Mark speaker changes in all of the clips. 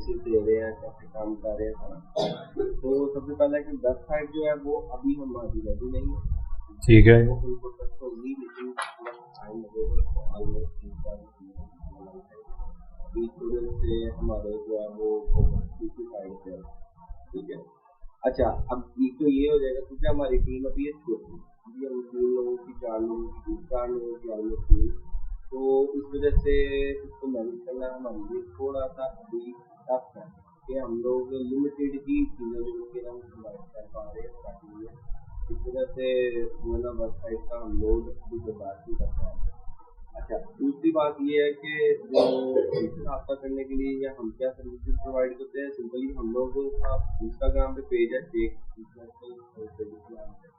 Speaker 1: Services दे रहे हैं, कैसे काम कर रहे हैं। तो सबसे पहले कि वेबसाइट जो है वो अभी हमारी रेडी नहीं है,
Speaker 2: ठीक है,
Speaker 1: उनको तक होगी, लेकिन टाइम लगेगा, ऑलमोस्ट 3-4 महीने अभी इस वजह से हमारे जो है वो दूसरी साइड पे है। ठीक है, अच्छा अब एक तो ये हो जाएगा क्योंकि हमारी टीम अभी है छोटी, अभी हम 3 लोगों की 4 लोगों की 4 लोगों की ऑलमोस्ट टीम, तो इस वजह से इसको मैनेज करना हमारे लिए थोड़ा सा अभी टफ है कि हम लोग लिमिटेड ही चीज़ें जो कि हम प्रोवाइड कर पा रहे हैं स्टार्टिंग में, इस वजह से जो है ना वेबसाइट का हम लोग अभी बर्दाश्त नहीं कर पा रहे हैं। अच्छा दूसरी बात ये है कि जो हमसे रब्ता करने के लिए या हम क्या सर्विसेज प्रोवाइड करते हैं, सिंपली हम लोग का इंस्टाग्राम पे पेज है फेक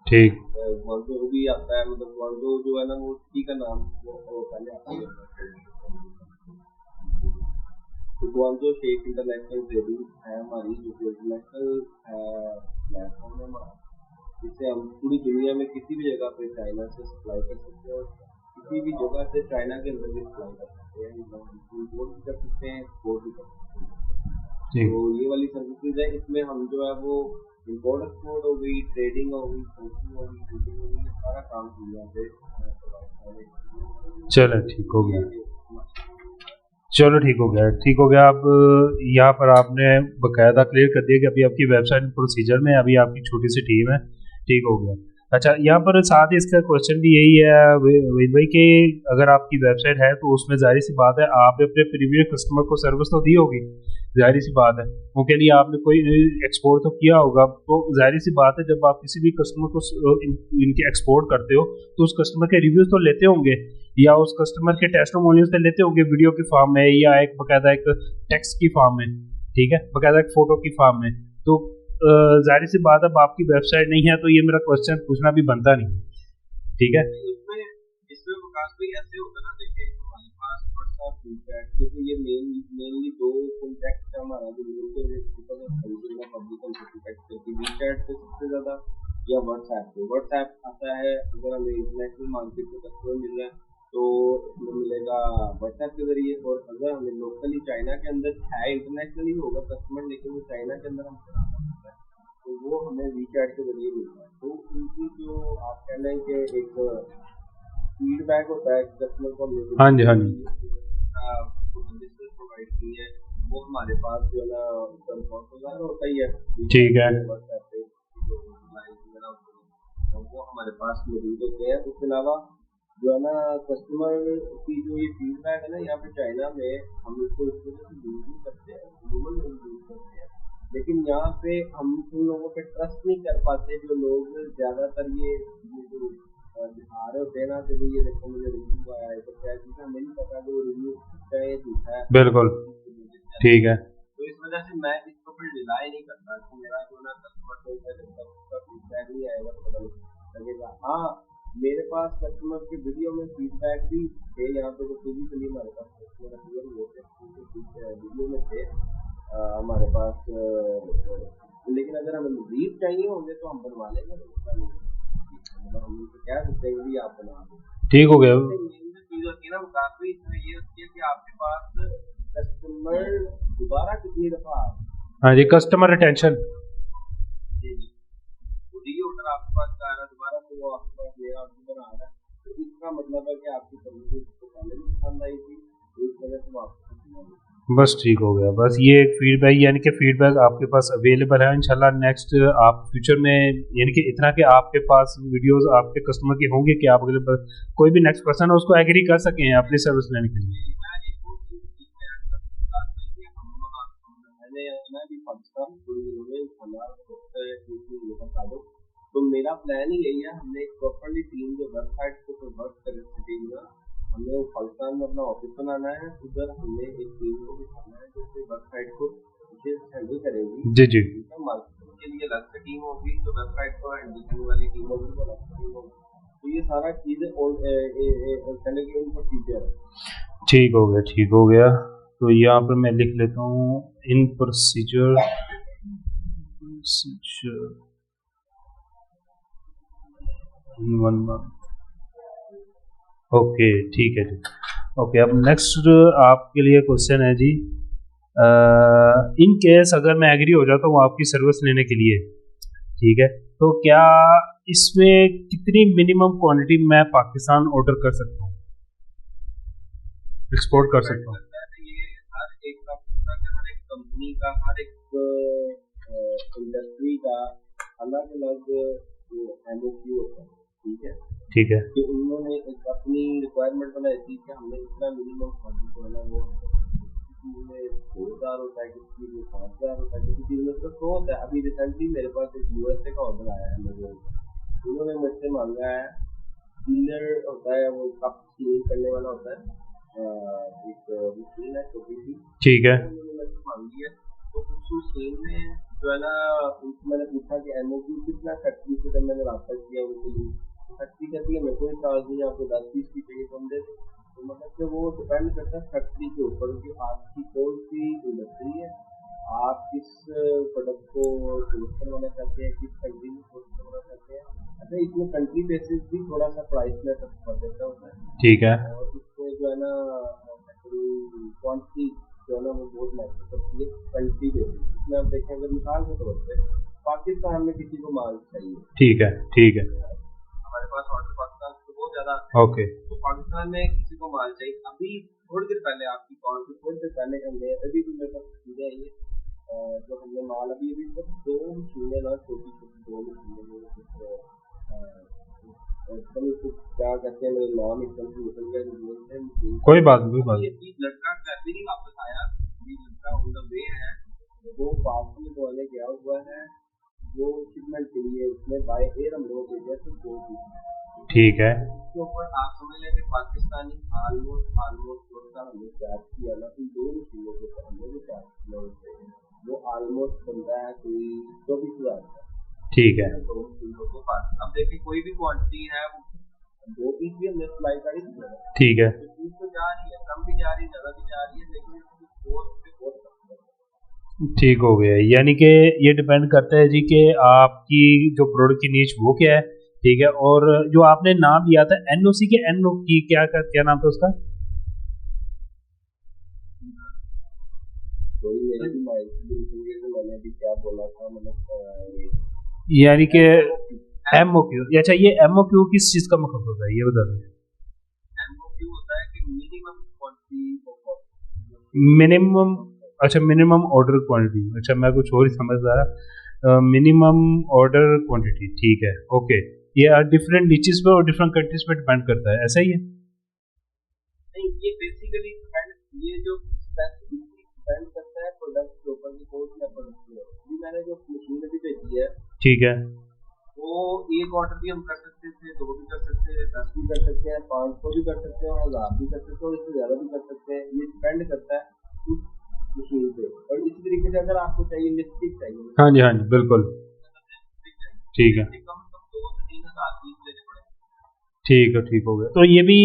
Speaker 2: ठीक,
Speaker 1: वॉल्वो भी आता है, मतलब वॉल्वो जो है ना वो टी का नाम वो पहले आता है, तो वॉल्वो शेख इंटरनेशनल ट्रेडिंग है हमारी, जो कि इंटरनेशनल प्लेटफॉर्म है हमारा, जिससे हम पूरी दुनिया में किसी भी जगह पे चाइना से सप्लाई कर सकते हैं, किसी भी जगह से चाइना के अंदर भी सप्लाई कर सकते हैं, इम्पोर्ट भी कर सकते हैं, एक्सपोर्ट भी कर सकते हैं। तो ये वाली सर्विसेज है, इसमें हम जो है वो इम्पोर्ट एक्सपोर्ट हो गई, ट्रेडिंग हो गई, सोर्सिंग हो गई, ट्रेडिंग हो गई, ये सारा काम हम यहाँ पे
Speaker 2: चलो ठीक हो गया, चलो ठीक हो गया, ठीक हो गया। अब यहाँ पर आपने बकायदा क्लियर कर दिया कि अभी आपकी वेबसाइट प्रोसीजर में, अभी आपकी छोटी सी टीम है, ठीक हो गया। अच्छा यहाँ पर साथ ही इसका क्वेश्चन भी यही है वेद भाई कि अगर आपकी वेबसाइट है तो उसमें जाहिर सी बात है आपने अपने प्रीवियस कस्टमर को सर्विस तो दी होगी, जाहिर सी बात है उनके लिए आपने कोई एक्सपोर्ट तो किया होगा, तो जाहिर सी बात है जब आप किसी भी कस्टमर को इनके एक्सपोर्ट करते हो तो उस कस्टमर के रिव्यूज तो लेते होंगे या उस कस्टमर के टेस्टिमोनियल्स तो लेते होंगे वीडियो की फॉर्म में या एक बकायदा एक टेक्स्ट की फॉर्म में, ठीक है, बकायदा एक फोटो की फॉर्म में। तो जाहिर सी बात अब आपकी वेबसाइट नहीं है तो ये मेरा क्वेश्चन पूछना भी बनता नहीं, ठीक है।
Speaker 1: इसमें विकास भाई ऐसे होता ना, देखिए हमारे पास व्हाट्सएप कॉन्टैक्ट, क्योंकि ये मेनली 2 कॉन्टैक्ट हमारा जो पब्लिक कॉन्टैक्ट करती है चैट पे सबसे ज्यादा या व्हाट्सएप पे। व्हाट्सएप आता है अगर हमें इंटरनेशनल मार्केट में कस्टमर मिल रहा है तो हमें मिलेगा व्हाट्सएप के जरिए, और अगर हमें लोकली चाइना के अंदर है, इंटरनेशनली होगा कस्टमर लेकिन वो चाइना के अंदर हम तो वो हमें वीचैट के जरिए मिलता है। तो उनकी जो आप कह लें कि एक फीडबैक होता है कस्टमर को हमने
Speaker 2: हाँ जी, हाँ जी,
Speaker 1: प्रोवाइड की है, वो हमारे पास जो है ना होता ही है,
Speaker 2: ठीक है,
Speaker 1: वो हमारे पास मौजूद होते हैं। उसके अलावा जो है ना कस्टमर की जो ये फीडबैक है ना, यहाँ पे चाइना में हम इसको इस वजह से यूज नहीं करते हैं, यूज करते हैं, लेकिन यहाँ पे हम उन लोगों पे ट्रस्ट नहीं कर पाते जो लोग ज्यादातर ये जो दिखा रहे होते हैं ना कि ये देखो मुझे रिव्यू आया है, तो क्या चीज़ हमें नहीं पता कि वो रिव्यू सच्चा है झूठा है,
Speaker 2: बिल्कुल ठीक है।
Speaker 1: तो इस वजह से मैं इसको फिर रिलाई नहीं करता कि मेरा जो ना कस्टमर फीडबैक नहीं आएगा तो पता लगेगा। हाँ मेरे पास कस्टमर के वीडियो में फीडबैक भी थे, यहाँ पे जो फिजिकली हमारे पास कस्टमर वीडियो में थे हमारे पास, लेकिन अगर हमें मजीद चाहिए होंगे तो हम बनवा लेंगे, हम उनको कह सकते हैं कि आप बना दें,
Speaker 2: ठीक हो गया।
Speaker 1: चीज होती है ना काफी ये होती है कि आपके पास कस्टमर दोबारा कितनी दफा,
Speaker 2: हाँ जी, कस्टमर रिटेंशन,
Speaker 1: ऑर्डर आपके पास आ रहा है दोबारा, तो वो आपके पास नया ऑर्डर आ रहा है, तो इसका मतलब है कि आपकी सर्विस पहले भी पसंद आई थी, तो इस वजह से वो आपको
Speaker 2: बस ठीक हो गया। बस ये एक फीडबैक यानी कि फीडबैक आपके पास अवेलेबल है, इंशाल्लाह नेक्स्ट आप फ्यूचर में यानी कि इतना कि आपके पास वीडियोस आपके कस्टमर के होंगे कि आप अगर कोई भी नेक्स्ट पर्सन है उसको एग्री कर सकें अपनी सर्विस लेने के लिए।
Speaker 1: तो मेरा प्लान ही यही है, हमने एक प्रॉपर्ली टीम जो वेबसाइट को वर्क करेगा, हमें वो पाकिस्तान में अपना ऑफिस बनाना है, उधर हमने एक टीम को बिठाना है जो कि वेबसाइट को हैंडल करेगी।
Speaker 2: जी जी,
Speaker 1: मार्केटिंग के लिए अलग से टीम होगी, तो वेबसाइट को हैंडल करने वाली टीम होगी, तो ये सारा चीजें चले गए प्रोसीजर है।
Speaker 2: ठीक हो गया, ठीक हो गया। तो यहाँ पर मैं लिख लेता हूँ इन प्रोसीजर वन मंथ, ओके ठीक है जी। ओके अब नेक्स्ट आपके लिए क्वेश्चन है जी इन केस अगर मैं एग्री हो जाता हूँ आपकी सर्विस लेने के लिए, ठीक है, तो क्या इसमें कितनी मिनिमम क्वांटिटी मैं पाकिस्तान ऑर्डर कर सकता हूँ, एक्सपोर्ट कर सकता हूँ?
Speaker 1: ये हर एक कंपनी का, हर एक इंडस्ट्री का अलग अलग एमओक्यू होता है, ठीक है।
Speaker 2: ठीक है,
Speaker 1: कि उन्होंने एक अपनी रिक्वायरमेंट बनाई थी कि हमने इतना मिनिमम क्वांटिटी होना, वो किसी में 2000 होता है, किसी में 5000 होता है, किसी चीज में तो 100 होता है। अभी रिसेंटली मेरे पास एक यूएसए का ऑर्डर आया है मुझे, उन्होंने मुझसे मांगा है, सीलर होता है वो कप सील करने वाला होता है, एक मशीन है छोटी सी,
Speaker 2: ठीक है,
Speaker 1: उन्होंने मुझसे मांगी है। तो उस मशीन में जो है ना, उनसे मैंने पूछा कि एमओक्यू कितना, फैक्ट्री से जब मैंने रब्ता किया उनके लिए, फैक्ट्री कहती है मेरे को चार्ज नहीं, आपको 10-20 की चाहिए तो हम दे दें। तो मतलब कि वो डिपेंड करता है फैक्ट्री के ऊपर कि आपकी कौन सी इंडस्ट्री है, आप किस प्रोडक्ट को सोर्स करवाना चाहते हैं, किस कंट्री में सोर्स करवाना चाहते हैं। अच्छा, इसमें कंट्री बेसिस भी थोड़ा सा प्राइस में फर्क पड़ जाता होता है,
Speaker 2: ठीक है,
Speaker 1: और इसमें जो है ना क्वांटिटी जो है ना वो बहुत मैटर करती है कंट्री बेसिस। इसमें आप देखें, अगर मिसाल के तौर पर पाकिस्तान में किसी को माल चाहिए,
Speaker 2: ठीक है, ठीक है,
Speaker 1: हमारे पास ऑर्डर पाकिस्तान से बहुत ज्यादा,
Speaker 2: ओके,
Speaker 1: तो पाकिस्तान में किसी को माल चाहिए, अभी थोड़ी देर पहले आपकी कॉल से थोड़ी देर पहले हमने अभी भी मेरे पास चीजें आई है, जो हमने माल अभी सिर्फ 2 मशीनें ना, छोटी छोटी 2 मशीनें, क्या कहते हैं, मेरे नाम एकदम से निकल गया,
Speaker 2: कोई बात नहीं, कोई बात नहीं,
Speaker 1: ये लड़का कैसे नहीं वापस आया, ये लड़का ऑन द वे है, वो पार्सल वाले गया हुआ है, वो शिपमेंट के लिए उसमें बाय एयर हम लोग भेजे तो 2 पीस,
Speaker 2: ठीक है,
Speaker 1: उसके ऊपर आप समझ लें कि पाकिस्तानी ऑलमोस्ट थोड़ा हमने चार्ज किया ना, इन 2 मशीनों के ऊपर हमने जो चार्ज किया उससे वो ऑलमोस्ट बनता है कोई 24,000 का,
Speaker 2: ठीक है,
Speaker 1: 2 मशीनों के पास। अब देखिए कोई भी क्वांटिटी है, वो 2 पीस भी हमने सप्लाई करी थी,
Speaker 2: ठीक है,
Speaker 1: चीज तो जा रही है, कम भी जा रही है, ज्यादा भी जा रही है, लेकिन बहुत
Speaker 2: ठीक हो गया। यानी कि ये डिपेंड करता है जी कि आपकी जो प्रोडक्ट की नीच वो क्या है, ठीक है। और जो आपने नाम दिया था एनओसी के, एनओ की क्या नाम था उसका?
Speaker 1: मैंने अभी क्या बोला था, मतलब
Speaker 2: यानी कि एमओक्यू, अच्छा ये एमओक्यू किस चीज का मतलब होता है ये बता दो।
Speaker 1: एमओक्यू होता है कि मिनिमम क्वांटिटी,
Speaker 2: मिनिमम, अच्छा मिनिमम ऑर्डर क्वांटिटी, अच्छा मैं कुछ और ही समझ रहा, मिनिमम ऑर्डर क्वांटिटी, ठीक है, ओके। ये डिफरेंट नीचेस पे और डिफरेंट कंट्रीज पे डिपेंड करता है, ऐसा ही है?
Speaker 1: नहीं, ये बेसिकली ये जो डिपेंड करता है प्रोडक्ट के ऊपर कि कौन सा प्रोडक्ट है। अभी मैंने जो मशीन अभी भेजी है,
Speaker 2: ठीक है,
Speaker 1: वो एक ऑर्डर भी हम कर सकते थे, 2 भी कर सकते हैं, 10 भी कर सकते हैं, 500 भी कर सकते हैं, 1000 भी कर सकते हैं, और इससे ज्यादा भी कर सकते हैं। ये डिपेंड करता है उस मशीन पे। और इसी तरीके से अगर आपको चाहिए लिपस्टिक चाहिए,
Speaker 2: हाँ जी, हाँ जी, बिल्कुल, ठीक है,
Speaker 1: कम से कम 2 से 3,000 पीस लेने पड़ेंगे।
Speaker 2: ठीक है, ठीक हो गया। तो ये भी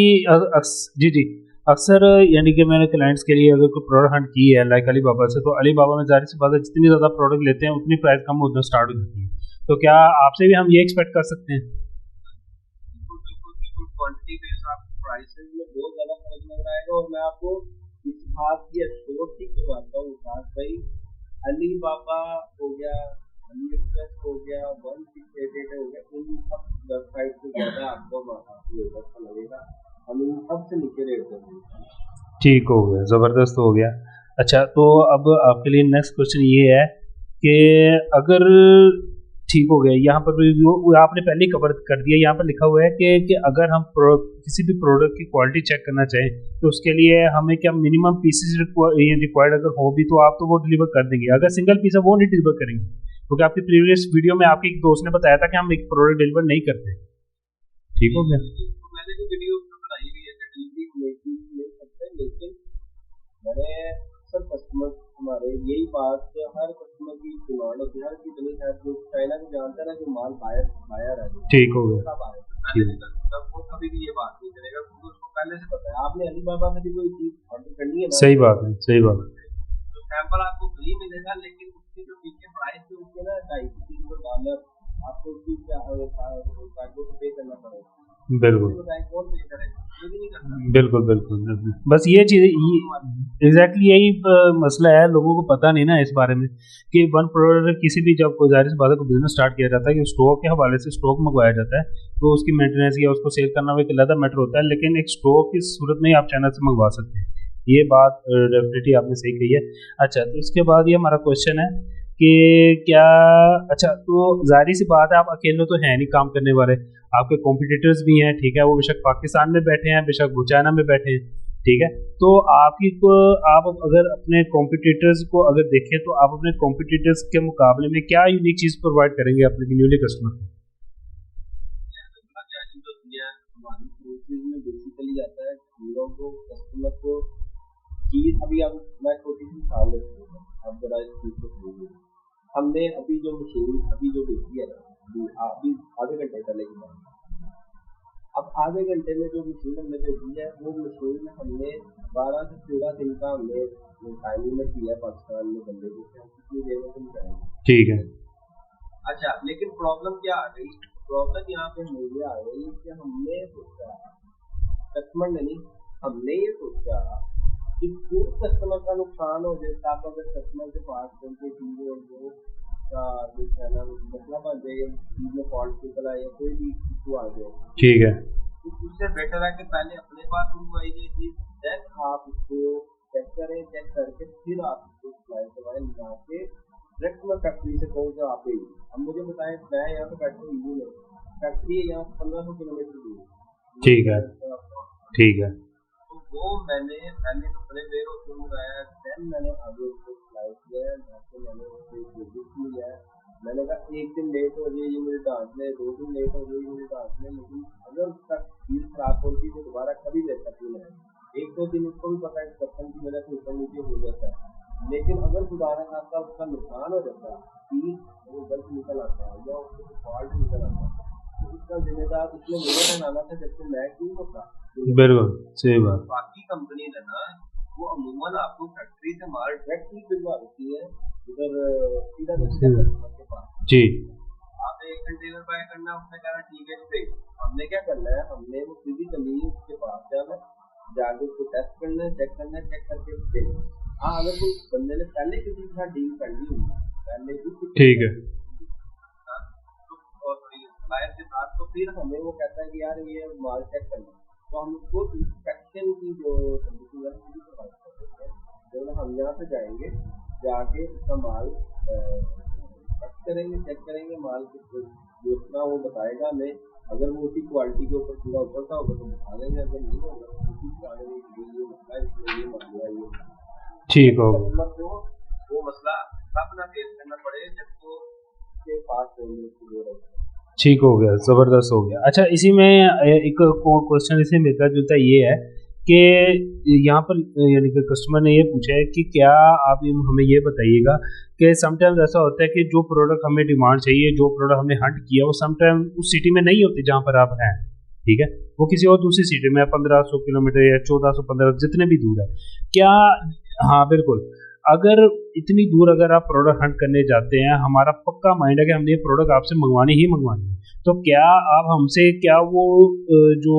Speaker 2: जी जी, अक्सर यानी कि मैंने क्लाइंट्स के लिए अगर कोई प्रोडक्ट हंट की है लाइक अलीबाबा से, तो अलीबाबा में जाहिर सी बात है जितनी ज़्यादा प्रोडक्ट लेते हैं उतनी प्राइस कम उधर स्टार्ट हो जाती है। तो क्या आपसे भी हम ये एक्सपेक्ट कर सकते हैं?
Speaker 1: बिल्कुल क्वांटिटी के हिसाब से प्राइसेस में बहुत ज़्यादा फर्क नजर आएगा। और मैं आपको इस बात की एश्योरिटी करवाता हूँ साथ भाई, अलीबाबा हो गया, अली एक्सप्रेस हो गया, 1688 हो गया, इन सब वेबसाइट से ज़्यादा आपको अच्छा लगेगा। हम इन सबसे नीचे रेट देंगे।
Speaker 2: ठीक हो गया, ज़बरदस्त हो गया। अच्छा, तो अब आपके लिए नेक्स्ट क्वेश्चन ये है कि अगर ठीक हो गया, यहाँ पर भी वो आपने पहले ही कवर कर दिया, यहाँ पर लिखा हुआ है कि अगर हम किसी भी प्रोडक्ट की क्वालिटी चेक करना चाहें तो उसके लिए हमें क्या मिनिमम पीसेस रिक्वायर्ड अगर हो भी तो आप तो वो डिलीवर कर देंगे, अगर सिंगल पीस है वो नहीं डिलीवर करेंगे, क्योंकि आपकी प्रीवियस वीडियो में आपके एक दोस्त ने बताया था कि हम एक प्रोडक्ट डिलीवर नहीं करते। ठीक हो गया,
Speaker 1: मैंने जो वीडियो बनाई हुई है डिलीवरी ले सकते हैं, लेकिन मैंने सब कस्टमर हमारे यही बात, हर कस्टमर की डिमांड होती है, हर कितनी है जो चाइना को जानता है ना, जो माल बायर है,
Speaker 2: ठीक हो गया,
Speaker 1: वो कभी भी ये बात नहीं करेगा क्योंकि उसको पहले से पता है। आपने अलीबाबा से भी कोई चीज ऑर्डर करनी है ना,
Speaker 2: सही बात है, सही बात है,
Speaker 1: तो सैंपल आपको फ्री मिलेगा, लेकिन उसकी जो पीछे प्राइस है उसके ना $250-300 आपको उसकी कार्गो पे करना पड़ेगा।
Speaker 2: बिल्कुल,
Speaker 1: कौन पे करेगा? पे भी नहीं करता।
Speaker 2: बिल्कुल बिल्कुल बिल्कुल। बस ये चीज एग्जैक्टली यही मसला है, लोगों को पता नहीं ना इस बारे में कि वन प्रोडक्ट किसी भी जब जाहिर सी बात है को बिजनेस स्टार्ट किया जाता है कि स्टॉक के हवाले से स्टॉक मंगवाया जाता है, तो उसकी मेंटेनेंस या उसको सेल करना वो एक अलग मैटर होता है, लेकिन एक स्टॉक की सूरत में ही आप चैनल से मंगवा सकते हैं। ये बात डेफिनेटली आपने सही कही है। अच्छा, तो इसके बाद ये हमारा क्वेश्चन है कि क्या, अच्छा तो जाहिर सी बात है आप अकेले तो है नहीं काम करने वाले, आपके कॉम्पिटिटर्स भी हैं, ठीक है, वो बेशक पाकिस्तान में बैठे हैं, बेशक वो चाइना में बैठे हैं, ठीक है। तो आपकी को आप अगर अपने कॉम्पिटिटर्स को अगर देखें तो आप अपने कॉम्पिटिटर्स के मुकाबले में क्या यूनिक चीज़ प्रोवाइड करेंगे अपने न्यूली कस्टमर को?
Speaker 1: हमारी कोर्सेज में बेसिकली आता है हम लोग को कस्टमर को चीज, अभी अब मैं छोटी सी मिसाल देता हूँ, आप जरा इस चीज को समझिए। हमने अभी जो मशीन अभी जो बेची है ना, अभी आधे घंटे पहले की बात है। अब आधे घंटे में जो मशीन हमने बेची है वो मशीन हमने 12 से 13 दिन का हमने टाइम लिमिट दिया है पाकिस्तान में बंदे को कि हम कितनी देर में पहुंचाएंगे।
Speaker 2: ठीक है।
Speaker 1: अच्छा, लेकिन प्रॉब्लम क्या आ गई? प्रॉब्लम यहाँ पे मुझे आ गई कि हमने सोचा, कस्टमर ने नहीं, हमने ये सोचा कि खुद कस्टमर का नुकसान हो जाए, आप अगर कस्टमर के पास कोई चीजें हो जो है ना मसला बन जाए, चीज में फॉल्ट निकल आए या कोई भी इशू आ जाए,
Speaker 2: ठीक है,
Speaker 1: तो उससे बेटर है कि पहले अपने पास मंगवाई ये चीज, देन आप उसको चेक करें, चेक करके फिर आप उसको सप्लाई करवाएं, ना के डायरेक्ट में फैक्ट्री से कहूँ जो आप ही। अब मुझे बताएं, मैं यहाँ पे फैक्ट्री यूँ में, फैक्ट्री है यहाँ 1500 किलोमीटर दूर,
Speaker 2: ठीक है, ठीक है।
Speaker 1: तो वो मैंने पहले अपने वेयर हाउस में मंगाया, देन मैंने आगे उसको सप्लाई किया है, जाके मैंने उसको प्रोड्यूस किया है। मैंने कहा एक दिन लेट हो जाए ये मुझे डांट ले, 2 दिन लेट हो जाए ये मुझे डांट ले, लेकिन अगर उसका चीज खराब होती तो दोबारा कभी ले सकती है। 1-2 दिन उसको भी पता है कस्टम की वजह से ऊपर नीचे हो जाता है, लेकिन अगर दोबारा खाता उसका नुकसान हो जाता है, चीज वो गलत निकल आता है या उसको फॉल्ट निकल आता है, तो उसका जिम्मेदार उसने मुझे बनाना था, जबकि मैं क्यों होता।
Speaker 2: बिल्कुल सही बात।
Speaker 1: बाकी कंपनी है ना, वो अमूमन आपको फैक्ट्री से माल डायरेक्ट ही भिजवा देती है, उधर सीधा कस्टमर के पास
Speaker 2: जी।
Speaker 1: आप एक कंटेनर बाय करना, उसने कहा ठीक है पे, हमने क्या करना है, हमने वो फिजिकली उसके पास जाना, जाके उसको टेस्ट करना है, चेक करना है, चेक करके देना। हाँ, अगर कोई बंदे ने पहले किसी के साथ डील कर ली हुई पहले ही, ठीक है, तो सप्लायर के साथ, तो फिर हमें वो कहता है कि यार ये माल चेक करना, तो हम उसको इंस्पेक्शन की जो सर्विसेज है वो प्रोवाइड कर देते हैं। तो हम यहाँ से जाएंगे, जाके उसका माल इंस्पेक्ट करेंगे, चेक करेंगे, माल जितना वो बताएगा हमें, अगर वो उसी क्वालिटी के ऊपर पूरा उतरता होगा तो बता देंगे, अगर नहीं होगा तो उसी कारण ये मसला है, इसलिए ये मसला है, ये ठीक होगा। कस्टमर को वो मसला तब ना फेस करना पड़े जब वो के पास होने की जरूरत है।
Speaker 2: ठीक हो गया, ज़बरदस्त हो गया। अच्छा, इसी में एक क्वेश्चन इसे मिलता जुलता ये है कि यहाँ पर यानी कि कस्टमर ने ये पूछा है कि क्या आप हमें ये बताइएगा कि समटाइम्स ऐसा होता है कि जो प्रोडक्ट हमें डिमांड चाहिए, जो प्रोडक्ट हमने हंट किया, वो समटाइम उस सिटी में नहीं होती जहाँ पर आप हैं, ठीक है, वो किसी और दूसरी सिटी में 1500 किलोमीटर या 1415 जितने भी दूर है, क्या, हाँ बिल्कुल, अगर इतनी दूर अगर आप प्रोडक्ट हंट करने जाते हैं, हमारा पक्का माइंड है कि हमने ये प्रोडक्ट आपसे मंगवानी ही मंगवानी है, तो क्या आप हमसे क्या वो जो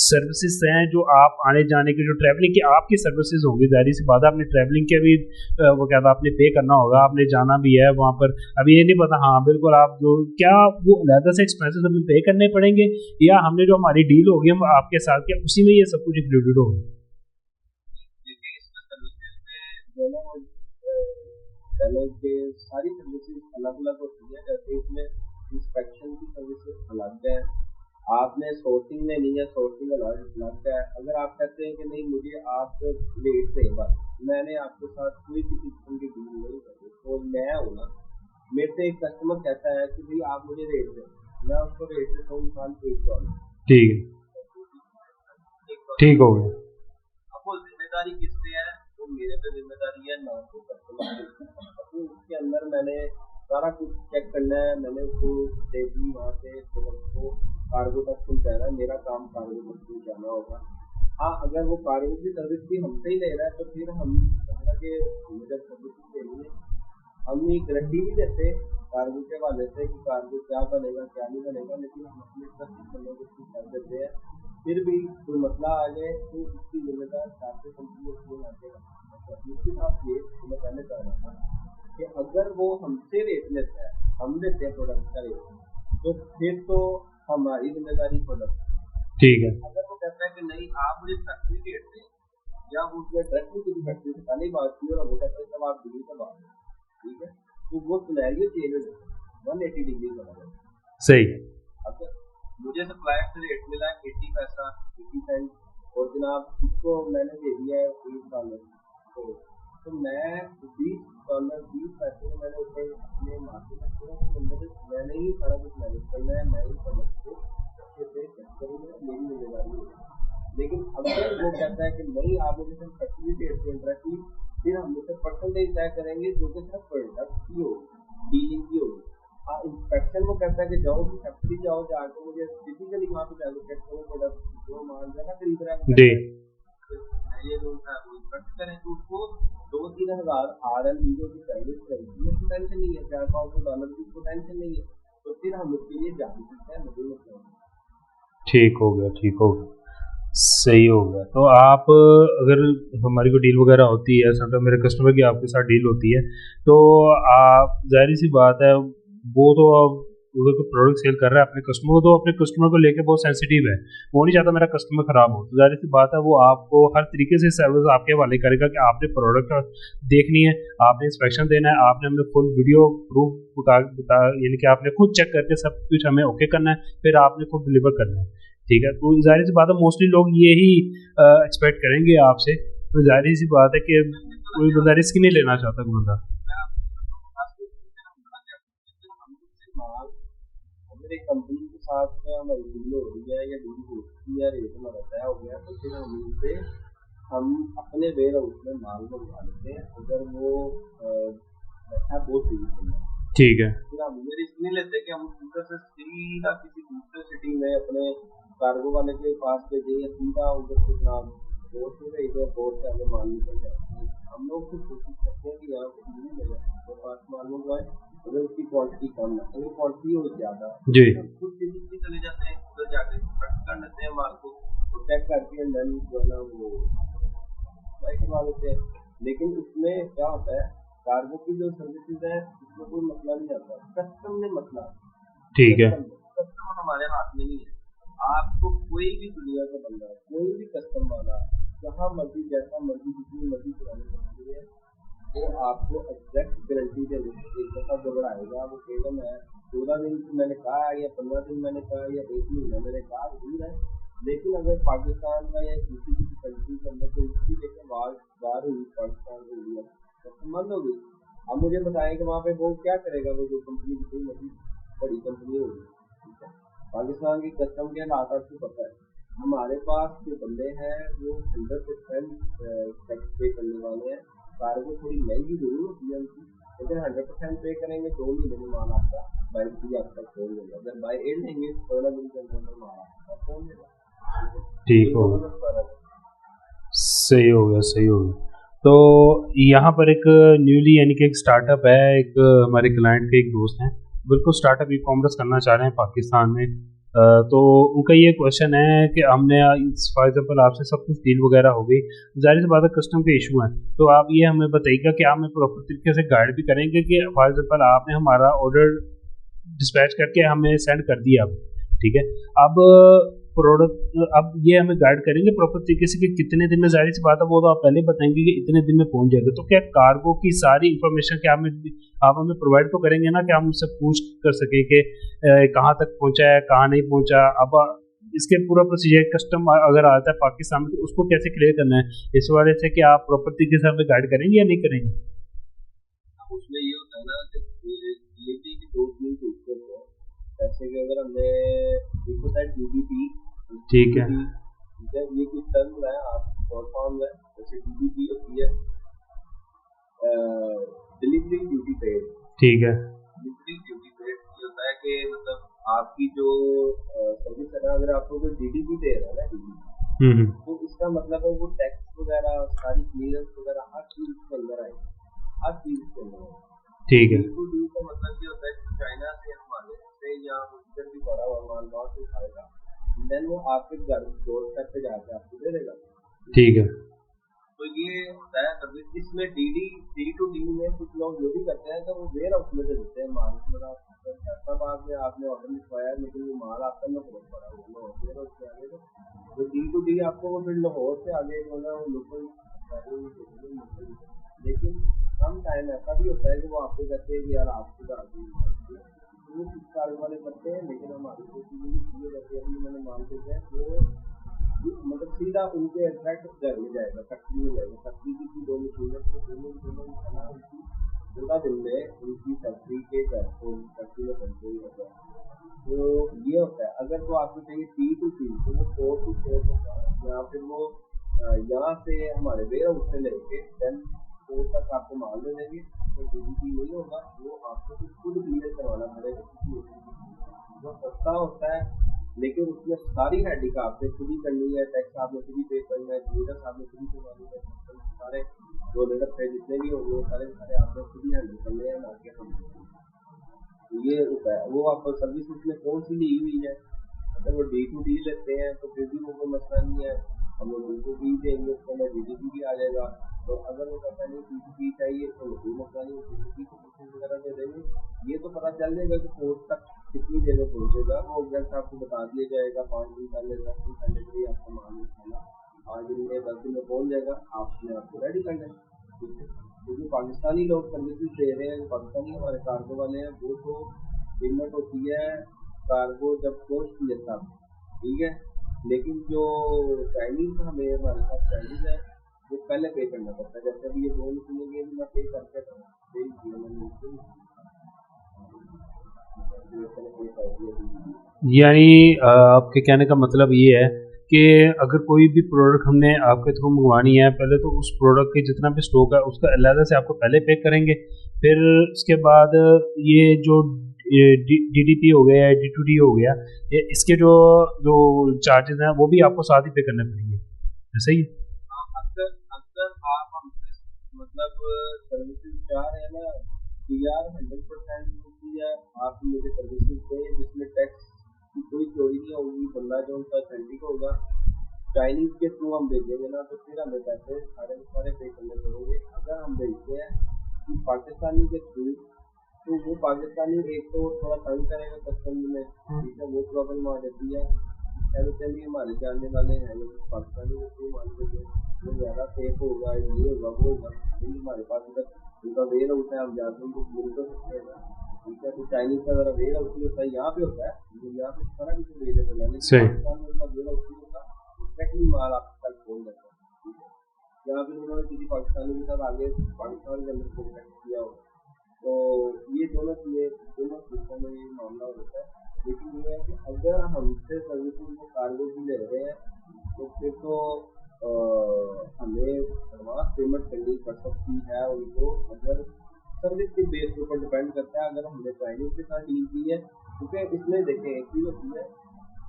Speaker 2: सर्विसेज हैं जो आप आने जाने के जो ट्रैवलिंग की आपकी सर्विसेज होंगी, जाहिर सी बात है आपने ट्रैवलिंग के भी वो क्या था आपने पे करना होगा, आपने जाना भी है वहाँ पर, अभी ये नहीं पता, हाँ बिल्कुल, आप जो क्या वो अलग से एक्सपेंसेस हमें पे करने पड़ेंगे, या हमने जो हमारी डील होगी हम आपके साथ क्या उसी में ये सब कुछ इंक्लूडेड होगा?
Speaker 1: चैनल के सारी सर्विसेज अलग अलग होती है, जैसे इसमें इंस्पेक्शन की सर्विसेज अलग है, आपने सोर्सिंग लेनी है, सोर्सिंग अलग है। अगर आप कहते हैं कि नहीं मुझे आप रेट दें, बस मैंने आपके साथ कोई किसी किस्म की डील नहीं करी, तो मैं हूँ ना, मेरे से एक कस्टमर कहता है कि भाई आप मुझे रेट दें, मैं उसको रेट देता हूँ $1,
Speaker 2: ठीक है, ठीक हो गया।
Speaker 1: अब वो जिम्मेदारी किस पे है? वो मेरे पे जिम्मेदारी है, ना तो कस्टमर पे। उसके अंदर मैंने सारा कुछ चेक करना है, मैंने उसको सेफली वहाँ से को कार्गो तक पहुँचाना है, मेरा काम कार्गो तक पहुँचाना होगा। हाँ, अगर वो कार्गो की सर्विस भी हमसे ही ले रहा है तो फिर हम के जब सर्विस देनी है, हम ये गारंटी भी देते हैं कार्गो के हवाले से कि कार्गो क्या बनेगा क्या नहीं बनेगा, लेकिन हम अपने कर देते हैं फिर भी कोई मसला आ जाए तो उसकी जिम्मेदार साथ कंपनी उसको लाते। दूसरी बात ये तो मैं पहले कह रहा था कि अगर वो हमसे रेट लेता है, हम देते हैं प्रोडक्ट का रेट, तो फिर तो हमारी जिम्मेदारी प्रोडक्ट।
Speaker 2: ठीक है।
Speaker 1: अगर वो कहता है कि नहीं आप मुझे फैक्ट्री रेट दें, या वो उसमें डायरेक्टली किसी फैक्ट्री से पहले ही बात की और वो कहता है तब आप डिग्री का बात है, ठीक है, तो वो सिनेरियो चेंज हो जाता है 180 डिग्री का बदल।
Speaker 2: सही।
Speaker 1: अगर मुझे सप्लायर से रेट मिला है 80 पैसा 80 सेंट और जनाब इसको मैंने दे दिया है $20, तो मैं $20 20 पैसे में मैंने ऊपर अपने मार्केट में के अंदर मैंने ही सारा कुछ मैनेज करना है, मैं ही समझ को अच्छे से चेक करूँगा, मेरी जिम्मेदारी होगी। लेकिन अगर वो कहता है कि नहीं आप मुझे सिर्फ फैक्ट्री रेट से इंटरेक्टली, फिर हम उससे परसेंटेज तय करेंगे जो कि सिर्फ प्रोडक्ट की होगी, डीलिंग की होगी। हाँ, इंस्पेक्शन वो कहता है कि जाओ कि फैक्ट्री जाओ, जाके मुझे फिजिकली वहाँ पे जाके चेक करो प्रोडक्ट जो माल ज्यादा खरीद रहा है
Speaker 2: जी।
Speaker 1: ये जो है वो इंस्पेक्ट करें तो उसको 2-3 हज़ार RMB की सर्विस करेगी, उसको टेंशन नहीं है, $400-500 की उसको टेंशन नहीं है, तो फिर हम उसके लिए जा भी सकते हैं, मुझे मतलब।
Speaker 2: ठीक हो गया, ठीक हो गया, सही हो गया। तो आप अगर हमारी कोई डील वगैरह होती है, समटाइम मेरे कस्टमर की आपके साथ डील होती है, तो आप जाहिर सी बात है वो तो अब अगर कोई प्रोडक्ट सेल कर रहा है अपने कस्टमर को, तो अपने कस्टमर को लेके बहुत सेंसिटिव है, वो नहीं चाहता मेरा कस्टमर खराब हो, तो जाहिर सी बात है वो आपको हर तरीके से सर्विस आपके हवाले करेगा कि आपने प्रोडक्ट देखनी है, आपने इंस्पेक्शन देना है, आपने हमें फुल वीडियो प्रूफ बता यानी कि आपने खुद चेक करके सब कुछ हमें ओके करना है, फिर आपने खुद डिलीवर करना है, ठीक है। तो जाहिर सी बात है मोस्टली लोग यही एक्सपेक्ट करेंगे आपसे, तो जाहिर सी बात है कि कोई बंदा रिस्क नहीं लेना चाहता कोई बंदा।
Speaker 1: अगर एक कंपनी के साथ हमारी डील हो रही है या डील हो चुकी है, रेट हमारा तय हो गया, तो फिर हम उनसे हम अपने वेयर हाउस में माल मंगवा लेते हैं, अगर वो बैठा बहुत दूर करना है,
Speaker 2: ठीक है।
Speaker 1: फिर हम ये रिस्क नहीं लेते कि हम उधर से सीधा किसी दूसरे सिटी में अपने कार्गो वाले के पास भेजें या सीधा उधर से जनाब पोर्ट से भेजें, पोर्ट से हमें माल निकल जाए। हम लोग फिर कोशिश करते हैं कि यहाँ से नहीं मिले तो पास माल मंगवाए, अगर उसकी क्वांटिटी कम है, अगर क्वांटिटी हो ज़्यादा
Speaker 2: जी।
Speaker 1: हम खुद फिजिकली चले जाते हैं, उधर जाके इंस्पेक्ट कर लेते हैं माल को, चेक करके देन जो है ना वो बाई करवा लेते हैं। लेकिन उसमें क्या होता है, कार्गो की जो सर्विसेज है उसमें कोई मसला नहीं आता, कस्टम में मसला।
Speaker 2: ठीक है।
Speaker 1: कस्टम हमारे हाथ में नहीं है, आपको कोई भी दुनिया का बंदा, कोई भी कस्टम वाला जहाँ मर्जी जैसा मर्जी जितनी मर्जी पुरानी कंपनी है, वो आपको एग्जैक्ट गारंटी दे देगा। एक दफ़ा घबराएगा, वो कहेगा मैं 14 दिन मैंने कहा या 15 दिन मैंने कहा या 1 महीना मैंने कहा जरूर है, लेकिन अगर पाकिस्तान का या किसी किसी कंट्री के अंदर कोई इसकी लेकर बाहर हुई पाकिस्तान से इंडिया तो संबंध हो गई, अब मुझे बताएं कि वहाँ पे वो क्या करेगा, वो जो कंपनी की कोई मर्जी बड़ी कंपनी होगी, ठीक है। पाकिस्तान की कस्टम के हालात आपको पता है, हमारे पास जो बंदे हैं वो 100% टैक्स पे करने वाले हैं, कार्गो थोड़ी महंगी जरूर होती है उनकी, लेकिन 100% पे करेंगे 2 महीने में माल आपका बाई सी आप तक पहुँच जाएगा, अगर बाई एयर लेंगे 16 दिन के अंदर माल आपका पहुँच जाएगा।
Speaker 2: ठीक हो गया, सही हो गया, सही हो गया। तो यहाँ पर एक न्यूली यानी कि एक स्टार्टअप है, एक हमारे क्लाइंट के एक दोस्त हैं, बिल्कुल स्टार्टअप ई कॉमर्स करना चाह रहे हैं पाकिस्तान में। तो उनका ये क्वेश्चन है कि हमने फॉर एग्जांपल आपसे सब कुछ डील वगैरह हो गई, जाहिर सी बात है कस्टम के इशू हैं, तो आप ये हमें बताइएगा कि आप हमें प्रॉपर तरीके से गाइड भी करेंगे कि फॉर एग्जांपल आपने हमारा ऑर्डर डिस्पैच करके हमें सेंड कर दिया अब, ठीक है, अब प्रोडक्ट अब ये हमें गाइड करेंगे प्रॉपर तरीके से कि कितने दिन में, जाहिर सी बात है वो तो आप पहले बताएंगे कि इतने दिन में पहुंच जाएगा, तो क्या कार्गो की सारी इंफॉर्मेशन क्या आप हमें प्रोवाइड तो करेंगे ना, कि हम उससे पूछ कर सके कि कहाँ तक पहुंचा है कहाँ नहीं पहुंचा। अब इसके पूरा प्रोसीजर कस्टम अगर आता है पाकिस्तान में तो उसको कैसे क्लियर करना है, इस वाले से कि आप प्रॉपर तरीके से हमें गाइड करेंगे या नहीं करेंगे।
Speaker 1: उसमें ये होता है ना कि डिलीवरी की 2-3 चीज़ होते हैं, जैसे कि अगर हमने एक होता है DDP,
Speaker 2: ठीक है,
Speaker 1: ये कुछ टर्म है आप शॉर्ट फॉर्म है, जैसे DDP होती है डिलीवरी ड्यूटी पेड,
Speaker 2: ठीक है,
Speaker 1: डिलीवरी ड्यूटी पेड ये होता है कि मतलब आपकी जो सर्विस है ना, अगर आपको कोई DDP दे रहा है ना DDP, तो इसका मतलब है वो टैक्स वगैरह सारी क्लियरेंस वगैरह हर चीज़ के अंदर आएगी, हर चीज़ के अंदर आएगी,
Speaker 2: ठीक है।
Speaker 1: बिल्कुल का मतलब ये होता है कि चाइना से हमारे से या इधर भी बड़ा हुआ माल वहाँ से उठाएगा, देन वो आपके घर डोर स्टेप पे जाके आपको दे देगा।
Speaker 2: ठीक है।
Speaker 1: तो ये होता है सर्विस। इसमें डी टू डी में कुछ लोग जो भी करते हैं तो वो वेयर हाउस में से देते हैं माल। फैसलाबाद में आपने ऑर्डर लिखवाया लेकिन वो माल आपका लाहौर पड़ा हुआ वेयर हाउस में आगे, तो डी टू डी आपको वो फिर लाहौर से आगे जो है वो लोकल, लेकिन कम टाइम ऐसा भी होता है कि वो आपको कहते हैं कि यार आपको तो आगे वो फ्लिपकार्ट वाले करते हैं, लेकिन हमारी कोशिश जैसे अभी मैंने माल भेजा है वो मतलब सीधा उनके एग्जैक्ट घर में जाएगा, फैक्ट्री में जाएगा। फैक्ट्री की 2 मशीनें दोनों उनकी 14 दिन में उनकी फैक्ट्री के घर को फैक्ट्री में पहुँचे ही होता है। तो ये होता है। अगर तो आपको चाहिए टी टू टी तो वो 4 to 4 होता है, या फिर वो यहाँ से हमारे वेयर हाउस से लेके देन 4 तक आपको माल दे देंगे। तो डीडीपी नहीं होगा, वो आपको खुद क्लियर करवाना पड़ेगा। जो सस्ता होता है लेकिन उसमें सारी हेडिंग आपने खुद ही करनी है, टैक्स आपने खुद ही पे करना है, जीएसटी आपने खुद ही करवानी है, सारे जो लेकर पे जितने भी होंगे सारे आपने खुद ही हैंडल करने हैं, ना कि हम। ये होता है। वो आप सर्विस उसमें कौन सी ली हुई है, अगर वो डी टू डी लेते हैं तो फिर भी वो कोई मसला नहीं है, हम लोग डी टू डी देंगे उसके अंदर डीडीपी भी आ जाएगा। तो अगर वो कहता नहीं डी टू डी चाहिए तो कोई मसला नहीं, डीडीपी को बुकिंग वगैरह दे देंगे। ये तो पता चल जाएगा कि पोर्ट तक कितनी देर में पहुँचेगा, वो एग्जैक्ट आपको बता दिया जाएगा। 5 दिन पहले 10 दिन पहले भी आपका माल निकाला, 5 दिन में 10 दिन में पहुँच जाएगा, आपने आपको रेडी कर लें। ठीक है, क्योंकि पाकिस्तानी लोग सर्विसेज दे रहे हैं, पाकिस्तानी हमारे कार्गो वाले हैं, वो तो पेमेंट होती है कार्गो जब पहुँचती है तब, ठीक है। लेकिन जो चाइनीज हमें हमारे साथ चाइनीज है वो पहले पे करना पड़ता है। जैसे अभी ये 2 मशीनें भी मैं पे करके
Speaker 2: यानी आपके कहने का मतलब ये है कि अगर कोई भी प्रोडक्ट हमने आपके थ्रू मंगवानी है, पहले तो उस प्रोडक्ट के जितना भी स्टॉक है उसका अलग से आपको पहले पे करेंगे, फिर उसके बाद ये जो डीडीपी हो गया या D2D हो गया, ये इसके जो जो चार्जेस हैं वो भी आपको साथ ही पे करने पड़ेंगे, ऐसे ही।
Speaker 1: अगर आप हमसे मतलब सर्विसेज चाह रहे हैं ना कि यार 100% होती है, आप मुझे सर्विसेज दें जिसमें टैक्स की कोई चोरी नहीं होगी, बंदा जो उनका ऑथेंटिक होगा, चाइनीज के थ्रू हम भेजेंगे ना तो फिर हमें पैसे सारे पे करने पड़ेंगे। अगर हम भेजते हैं कि पाकिस्तानी के थ्रू तो वो पाकिस्तानी एक तो थोड़ा तंग करेगा कस्टमर में, ठीक है, वो प्रॉब्लम आ जाती है। ऐसे भी हमारे जानने वाले हैं लेकिन पाकिस्तानी के थ्रू मान लीजिए वो ज़्यादा सेफ होगा, ये होगा वो होगा, लेकिन हमारे पास इधर उनका वेयर हाउस है, हम जाकर उनको मिल तो सकते हैं, ठीक है। तो चाइनीज का ज़रा वेयर हाउस नहीं होता है, यहाँ पे होता है, यहाँ पे सारा कुछ अवेलेबल है, लेकिन पाकिस्तान में उनका वेयर हाउस नहीं होता, एक्जैक्टली माल आपके तक पहुँच जाता है, ठीक है। यहाँ पे उन्होंने किसी पाकिस्तानी के साथ आगे पाकिस्तान के अंदर कॉन्टैक्ट किया हो, तो ये दोनों सिस्टम में ये मामला होता है। लेकिन ये है कि अगर हमसे सर्विसिंग को कार्गो की ले रहे हैं तो फिर तो हमें एडवांस पेमेंट करनी पड़ सकती है उनको, अगर सर्विस के बेस के ऊपर डिपेंड करता है। अगर हमने चाइनीज के साथ डील की है क्योंकि इसमें देखें एक चीज़ होती है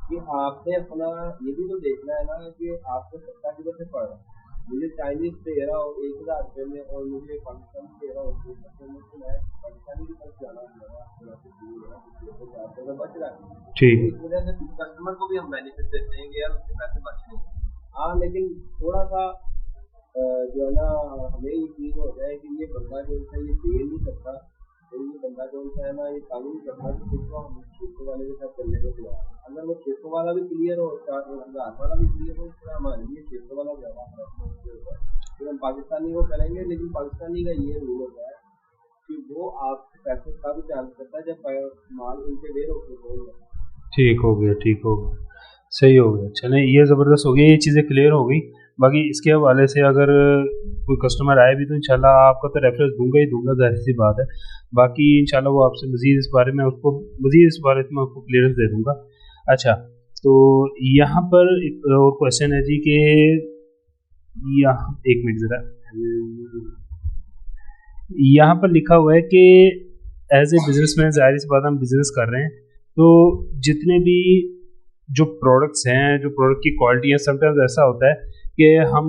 Speaker 1: कि आपने अपना ये भी तो देखना है ना कि आपको सस्ता किधर से पड़ रहा है। मुझे चाइनीज दे रहा हो 1000 रुपये में और मुझे पाकिस्तान दे रहा हो 200 में, तो मैं पाकिस्तानी की तरफ जाना बच रहा है, ठीक। इस वजह से कस्टमर को भी हम बेनिफिट देते हैं कि यार उसके पैसे बच रहे हैं। हाँ, लेकिन थोड़ा सा जो है ना हमें ये चीज़ हो जाए कि ये बंदा जो है ये दे नहीं सकता, तो ये बंदा जो है ना ये काम नहीं करता कि किसको हम शिफ्ट वाले के साथ चलने को तैयार। अगर वो शिफ्ट वाला भी क्लियर हो, 4000 वाला भी क्लियर हो, तो हमारे लिए शिफ्ट वाला ज़्यादा फिर हम पाकिस्तानी को करेंगे। लेकिन पाकिस्तानी का ये रूल होता है कि वो आपके पैसे तब चार्ज करता है जब माल उनके वेयर होकर हो जाए।
Speaker 2: ठीक हो गया, ठीक हो गया, सही हो गया। चलें, ये ज़बरदस्त हो गया, ये चीज़ें क्लियर हो गई। बाकी इसके हवाले से अगर कोई कस्टमर आए भी तो इंशाल्लाह आपका तो रेफरेंस दूंगा ही दूंगा, जाहिर सी बात है। बाकी इंशाल्लाह वो आपसे मज़ीद इस बारे में उसको क्लियरेंस दे दूंगा। अच्छा, तो यहाँ पर एक और क्वेश्चन है जी कि यहाँ एक मिनट ज़रा, यहाँ पर लिखा हुआ है कि एज ए बिजनेसमैन, जाहिर सी बात हम बिजनेस कर रहे हैं, तो जितने भी जो प्रोडक्ट्स हैं, जो प्रोडक्ट की क्वालिटी है, समटाइम्स ऐसा होता है कि हम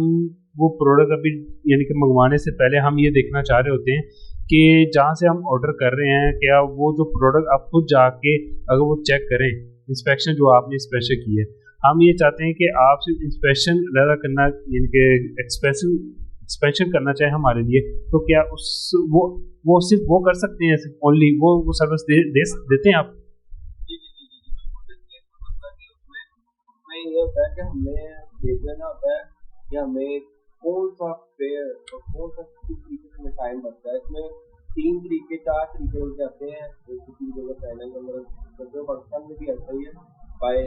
Speaker 2: वो प्रोडक्ट अभी यानी कि मंगवाने से पहले हम ये देखना चाह रहे होते हैं कि जहाँ से हम ऑर्डर कर रहे हैं क्या वो जो प्रोडक्ट आप खुद जाके अगर वो चेक करें, इंस्पेक्शन जो आपने स्पेशल की है, हम ये चाहते हैं कि आपसे इंस्पेक्शन ज़्यादा करना, यानी कि एक्सपेंशन करना चाहे हमारे लिए, तो क्या उस वो सिर्फ वो कर सकते हैं, सिर्फ ओनली वो सर्विस देते हैं आप?
Speaker 1: जी जी जी जी जी, बिल्कुल देखिए, समझता कि उसमें ये होता है कि हमें देख लेना होता है कि हमें कौन सा फेयर और कौन सा किस तरीके से हमें टाइम बचता है। इसमें 3 तरीके 4 तरीके मिल जाते हैं, किसी भी जगह चाइना के अंदर करते हो, पाकिस्तान में भी ऐसा ही है। बाय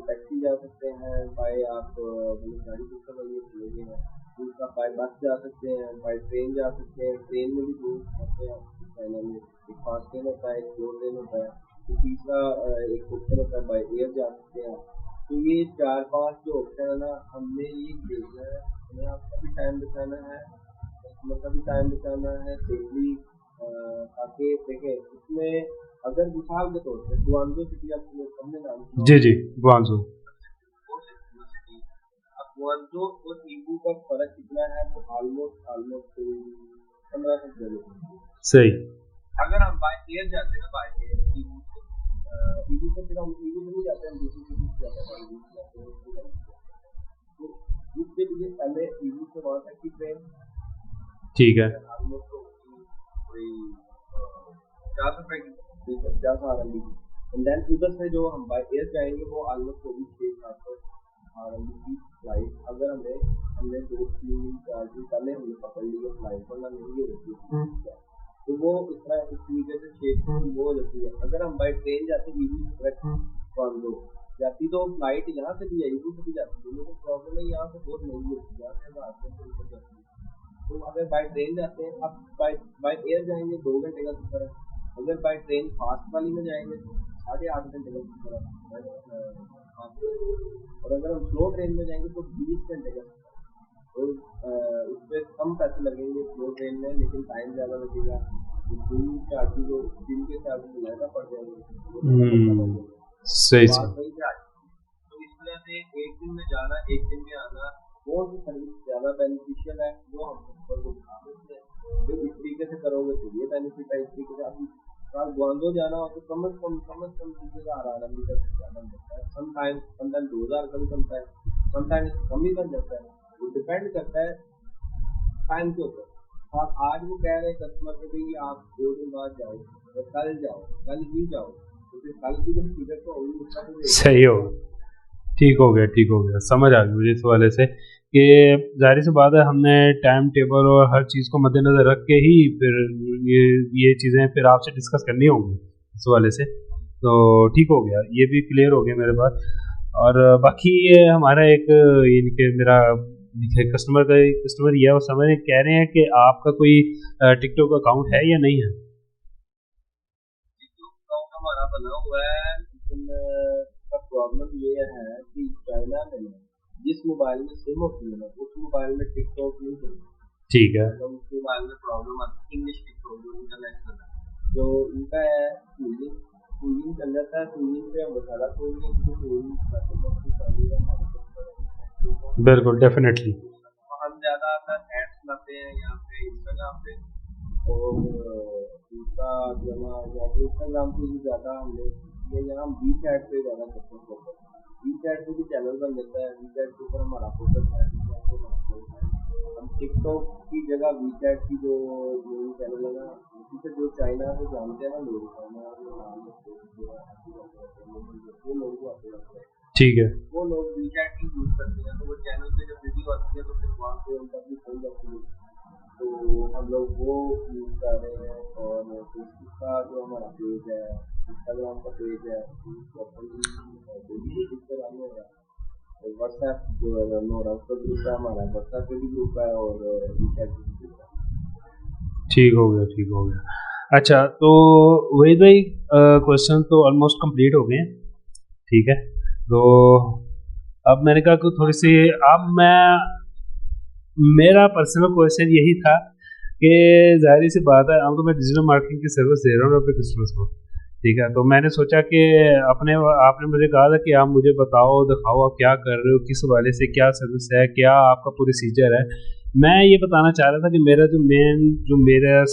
Speaker 1: टैक्सी जा सकते हैं, बाय आप मतलब गाड़ी बुक करवाइए चलेंगे हैं, दूसरा बाय बस जा सकते हैं, बाय ट्रेन जा सकते हैं, ट्रेन में भी 2 होते हैं चाइना में, एक फास्ट ट्रेन होता है, एक स्लो ट्रेन होता है, तो तीसरा एक ऑप्शन होता है बाय एयर जा सकते हैं। तो ये 4-5 जो ऑप्शन है ना, हमने ये देखना है, हमें आपका भी टाइम बचाना है, कस्टमर का भी टाइम बचाना है, सेफली ताकि देखें इसमें अगर मिसाल के तौर पर गुआंगडो सिटी आपने हमने नाम सुना
Speaker 2: जी
Speaker 1: होगा,
Speaker 2: जी, गुआंगझो।
Speaker 1: वो सिटी, अब गुआंगडो और ईबू का फर्क कितना है, वो ऑलमोस्ट 15 तक जरूर।
Speaker 2: सही।
Speaker 1: अगर हम बाय एयर जाते हैं ना, बाय एयर ईबू से फिर हम ईबू से नहीं जाते, हम दूसरी सिटी से जाते हैं, बांग्लूर से जाते हैं, उससे जाते हैं। तो उसके लिए पहले ईबू से वहाँ तक की ट्रेन
Speaker 2: ठीक है।
Speaker 1: ऑलमोस्ट कोई 50 रुपए की, 50 RMB की, एंड देन उधर से जो हम बाय एयर जाएंगे वो ऑलमोस्ट होगी 600-700 RMB की फ्लाइट। अगर हमने 2-3 दिन 4 दिन पहले हमने पकड़ ली है फ्लाइट, वरना महंगी होती है, तो वो इस तरह इस तरीके से शेप वो हो जाती है। अगर हम बाय ट्रेन जाते हैं ईबू डायरेक्ट कॉन्डो जाती, तो फ्लाइट यहाँ से भी है ईबू से भी जाती है, लेकिन प्रॉब्लम है यहाँ से बहुत महंगी होती है, यहाँ से 1000 से ऊपर जाती है। तो अगर बाय ट्रेन जाते हैं, अब बाय एयर जाएंगे 2 घंटे का सफर है, अगर बाय ट्रेन फास्ट वाली में जाएंगे तो 8.5 घंटे का सफर है, और अगर हम स्लो ट्रेन में जाएंगे तो 20 घंटे का सफर है। और उस पर कम पैसे लगेंगे स्लो ट्रेन में, लेकिन टाइम ज़्यादा लगेगा, दिन चार्जेस जो दिन के चार्जेस ज़्यादा पड़ जाएंगे।
Speaker 2: सही
Speaker 1: बात
Speaker 2: सही।
Speaker 1: वही है। तो इस वजह से एक दिन में जाना एक दिन में आना, कौन सी सर्विस ज़्यादा बेनिफिशियल है वो हम कस्टमर को दिखा देते हैं। तो इस तरीके से करोगे तो ये बेनिफिट है, इस तरीके से अभी गुआंगडो जाना हो तो कम से कम चीज़ें का RMB का ज़्यादा मिलता है, समटाइम 2000 का भी बनता है, समटाइम कम ही बन जाता है, वो डिपेंड करता है टाइम के ऊपर। और आज वो कह रहे हैं कस्टमर को कि आप 2 दिन बाद जाओ या कल जाओ, कल ही जाओ, तो फिर कल की जो टिकट तो होगी उसका तो
Speaker 2: सही हो, ठीक हो गया, ठीक हो गया, समझ आ गई मुझे इस वाले से कि जाहिर सी बात है हमने टाइम टेबल और हर चीज़ को मद्देनज़र रख के ही फिर ये चीज़ें फिर आपसे डिस्कस करनी होंगी इस वाले से। तो ठीक हो गया, ये भी क्लियर हो गया मेरे पास। और बाकी ये हमारा एक इनके मेरा कस्टमर ये और समझ कह रहे हैं कि आपका कोई टिकटॉक अकाउंट है या नहीं है?
Speaker 1: टिकटॉक अकाउंट हमारा बना हुआ है, लेकिन प्रॉब्लम ये है कि चाइना में जिस मोबाइल में सिम होती है ना, उस मोबाइल में टिकटॉक नहीं चलता।
Speaker 2: ठीक है।
Speaker 1: मतलब उस मोबाइल में प्रॉब्लम आती है, इंग्लिश टिकटॉक जो इंटरनेशनल है, जो उनका है फूलिंग चल जाता है, फूलिंग से हम बता रहा
Speaker 2: बिल्कुल डेफिनेटली।
Speaker 1: हम ज़्यादा एड्स लाते हैं यहाँ पे इंस्टाग्राम पे, और दूसरा इंस्टाग्राम पे भी ज़्यादा हमने ये यहाँ वी चैट पे ज़्यादा सपोर्ट करते हैं। वी चैट पे भी चैनल बन जाता है, वी चैट के ऊपर हमारा फोकस है, हम टिकटॉक की जगह वी चैट की जो चैनल है ना, उसी से जो चाइना से जानते हैं ना लोग, वो लोग को आते हैं,
Speaker 2: ठीक है,
Speaker 1: वो लोग वी चैट की यूज़ करते हैं, तो वो चैनल पे जब वीडियो आती है तो फिर वहाँ पे उनका भी खोल जाती है, तो हम लोग वो यूज़ कर रहे हैं। और फेसबुक का जो हमारा पेज है, इंस्टाग्राम का पेज है, और व्हाट्सएप जो है नोरा उसका ग्रुप है हमारा, व्हाट्सएप पे भी ग्रुप है और वीचैट पे भी ग्रुप है।
Speaker 2: ठीक हो गया, ठीक हो गया। अच्छा, तो वही भाई क्वेश्चन तो ऑलमोस्ट कंप्लीट हो गए, ठीक है। तो अब मैंने कहा कि थोड़ी सी अब मेरा पर्सनल क्वेश्चन यही था कि जाहिर सी बात है अब तो मैं डिजिटल मार्केटिंग की सर्विस दे रहा हूँ अपने कस्टमर्स को, ठीक है। तो मैंने सोचा कि आपने मुझे कहा था कि आप मुझे बताओ, दिखाओ आप क्या कर रहे हो, किस हवाले से क्या सर्विस है, क्या आपका प्रोसीजर है। मैं ये बताना चाह रहा था कि मेरा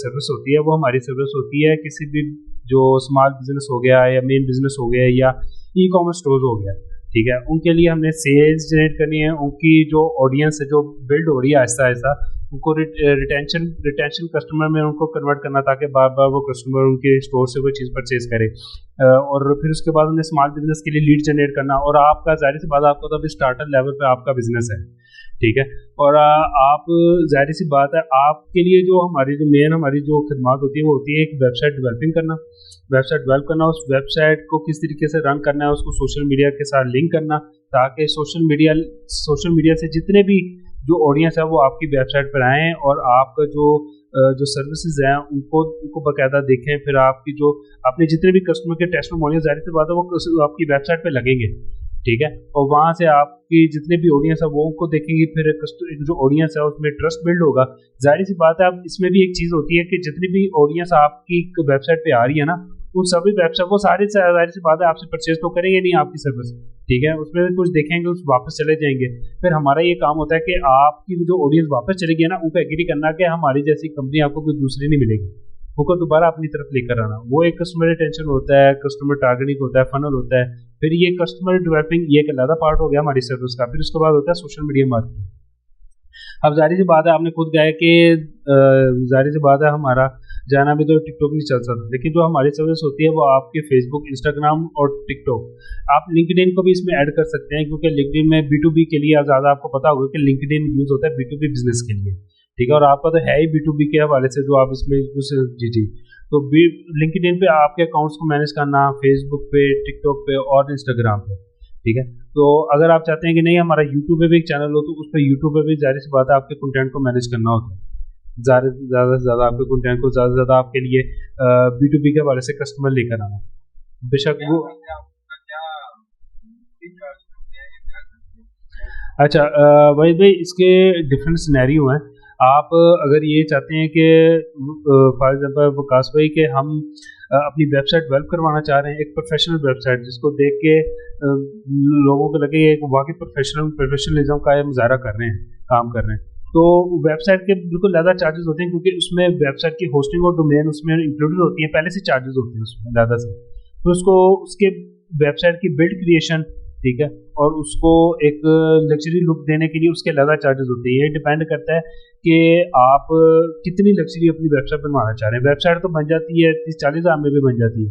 Speaker 2: सर्विस होती है वो हमारी सर्विस होती है किसी भी जो स्मॉल बिजनेस हो गया या मेन बिजनेस हो गया या ई कॉमर्स स्टोर हो गया, ठीक है। उनके लिए हमने सेल्स जनरेट करनी है, उनकी जो ऑडियंस है जो बिल्ड हो रही है आहिस्ता आहिस्ता, उनको रिटेंशन कस्टमर में उनको कन्वर्ट करना ताकि बार बार वो कस्टमर उनके स्टोर से कोई चीज़ परचेज करे। और फिर उसके बाद उन्हें स्मॉल बिजनेस के लिए लीड जनरेट करना। और आपका ज़ाहिर सी बात, आपको तो अभी स्टार्टर लेवल पे आपका बिजनेस है, ठीक है। और आप ज़ाहिर सी बात है, आपके लिए जो हमारी जो खिदमात होती है वो होती है एक वेबसाइट डेवलपिंग करना, वेबसाइट डेवलप करना, उस वेबसाइट को किस तरीके से रन करना है, उसको सोशल मीडिया के साथ लिंक करना ताकि सोशल मीडिया से जितने भी जो ऑडियंस है वो आपकी वेबसाइट पर आएँ और आपका जो सर्विसेज हैं उनको बाकायदा देखें। फिर आपकी जो आपने जितने भी कस्टमर के टेस्टिमोनियल ज़ाहिर सी बात है वो आपकी वेबसाइट पे लगेंगे, ठीक है। और वहाँ से आपकी जितने भी ऑडियंस है वो उनको देखेंगे, फिर जो ऑडियंस है उसमें ट्रस्ट बिल्ड होगा। जाहिर सी बात है, अब इसमें भी एक चीज़ होती है कि जितनी भी ऑडियंस आपकी वेबसाइट पे आ रही है ना, उन सभी वेबसाइट वो सारे जाहिर सी बात है आपसे परचेज तो करेंगे नहीं आपकी सर्विस, ठीक है। उसमें कुछ देखेंगे, उस वापस चले जाएंगे। फिर हमारा ये काम होता है कि आपकी जो ऑडियंस वापस चली गई ना, उनको एग्री करना कि हमारी जैसी कंपनी आपको कोई दूसरी नहीं मिलेगी, उनको दोबारा अपनी तरफ लेकर आना। वो एक कस्टमर रिटेंशन होता है, कस्टमर टारगेटिंग होता है, फनल होता है। फिर ये कस्टमर डेवलपिंग ये एक अलग पार्ट हो गया हमारी सर्विस का। फिर उसके बाद होता है सोशल मीडिया मार्केटिंग। अब जाहिर सी बात है, आपने खुद कहा है कि जाहिर सी बात है हमारा जाना भी तो टिकटॉक नहीं चल सकता, लेकिन जो हमारी सर्विस होती है वो आपके फेसबुक, इंस्टाग्राम और टिकटॉक, आप लिंक्डइन को भी इसमें ऐड कर सकते हैं, क्योंकि लिंक्डइन में B2B के लिए ज़्यादा आपको पता होगा कि लिंक्डइन यूज़ होता है B2B बिजनेस के लिए, ठीक है। और आपका तो है ही B2B के हवाले से जो आप इसमें जी तो लिंक्डइन पे आपके अकाउंट्स को मैनेज करना, फेसबुक पे, टिकटॉक पे और इंस्टाग्राम पे, ठीक है। तो अगर आप चाहते हैं कि नहीं हमारा यूट्यूब पे भी एक चैनल हो, तो उस पर यूट्यूब पे भी जाहिर सी बात है आपके कंटेंट को मैनेज करना होता है। ज़्यादा से ज़्यादा आपके कंटेंट को ज़्यादा से ज़्यादा आपके लिए B2B के हवाले से कस्टमर लेकर आना, बेशक वो। अच्छा वहीद भाई, इसके डिफरेंट सिनेरियो हैं। आप अगर ये चाहते हैं कि फॉर एग्जांपल विकास भाई कि हम अपनी वेबसाइट डेवलप करवाना चाह रहे हैं, एक प्रोफेशनल वेबसाइट जिसको देख के लोगों को लगे एक वाकई प्रोफेशनलिज्म का ये मुजाहरा कर रहे हैं, काम कर रहे हैं, तो वेबसाइट के बिल्कुल ज़्यादा चार्जेस होते हैं, क्योंकि उसमें वेबसाइट की होस्टिंग और डोमेन उसमें इंक्लूडेड होती है, पहले से चार्जेस होते हैं उसमें ज़्यादा से। तो उसके वेबसाइट की बिल्ड क्रिएशन, ठीक है, और उसको एक लग्जरी लुक देने के लिए उसके ज़्यादा चार्जेस होते हैं। ये डिपेंड करता है कि आप कितनी लग्जरी अपनी वेबसाइट बनवाना चाह रहे हैं। वेबसाइट तो बन जाती है 30-40 हज़ार में भी बन जाती है,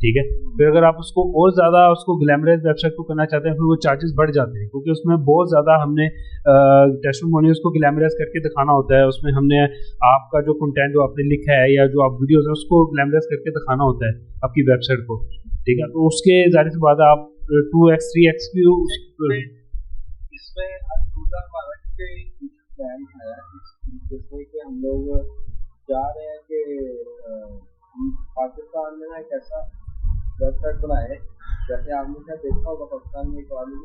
Speaker 2: ठीक है। फिर अगर आप उसको और ज़्यादा उसको ग्लैमरस वेबसाइट को करना चाहते हैं, फिर वो चार्जेस बढ़ जाते हैं, क्योंकि उसमें बहुत ज़्यादा हमने टेस्टिमोनियल्स को ग्लैमरस करके दिखाना होता है। उसमें हमने आपका जो कंटेंट जो आपने लिखा है या जो आप वीडियोस हैं उसको ग्लैमरस करके दिखाना होता है आपकी वेबसाइट को, ठीक है। तो उसके ज़ाहिर सी बात है आप 2x 3x की
Speaker 1: इसमें हमारा प्लान है जैसे कि हम लोग जा रहे हैं कि हम पाकिस्तान में ना एक ऐसा वेबसाइट बनाए, जैसे आपने शायद देखा होगा पाकिस्तान में एक आदमी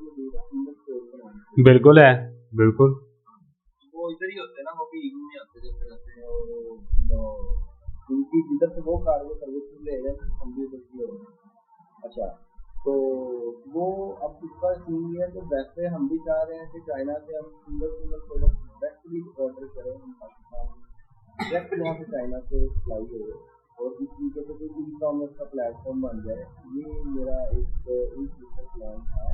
Speaker 2: बिल्कुल है, बिल्कुल
Speaker 1: वो इधर ही होते हैं ना, वो भी ईगो में आते हैं, उनकी जिधर से वो कार्य सर्विस ले रहे हैं हम भी उधर से ले रहे हैं। अच्छा, तो वो अब इसका सीन है, तो वैसे हम भी चाह रहे हैं कि चाइना से हम सुंदर प्रोडक्ट डायरेक्टली ऑर्डर करें, हम पाकिस्तान डायरेक्ट वहाँ से चाइना से सप्लाई हो और इस तरीके से कोई ई कॉमर्स का प्लेटफॉर्म बन जाए। ये मेरा एक फ्यूचर प्लान था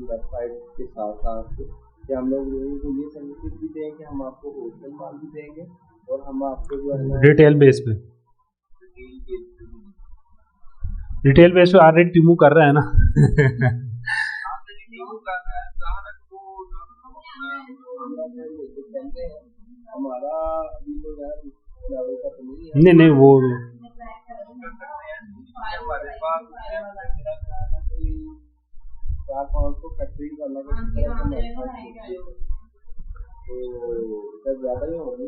Speaker 1: वेबसाइट के साथ साथ कि हम लोग लोगों को ये सर्विस भी दें कि हम आपको होलसेल माल भी देंगे और हम आपको जो है
Speaker 2: रिटेल बेस पे ऑलरेडी टीमू कर रहा है ना।
Speaker 1: हमारा अभी तो यार लेवल का तो
Speaker 2: नहीं वो
Speaker 1: हमारे पास 400-500 फैक्ट्री वाला तो ज़्यादा ही होगी।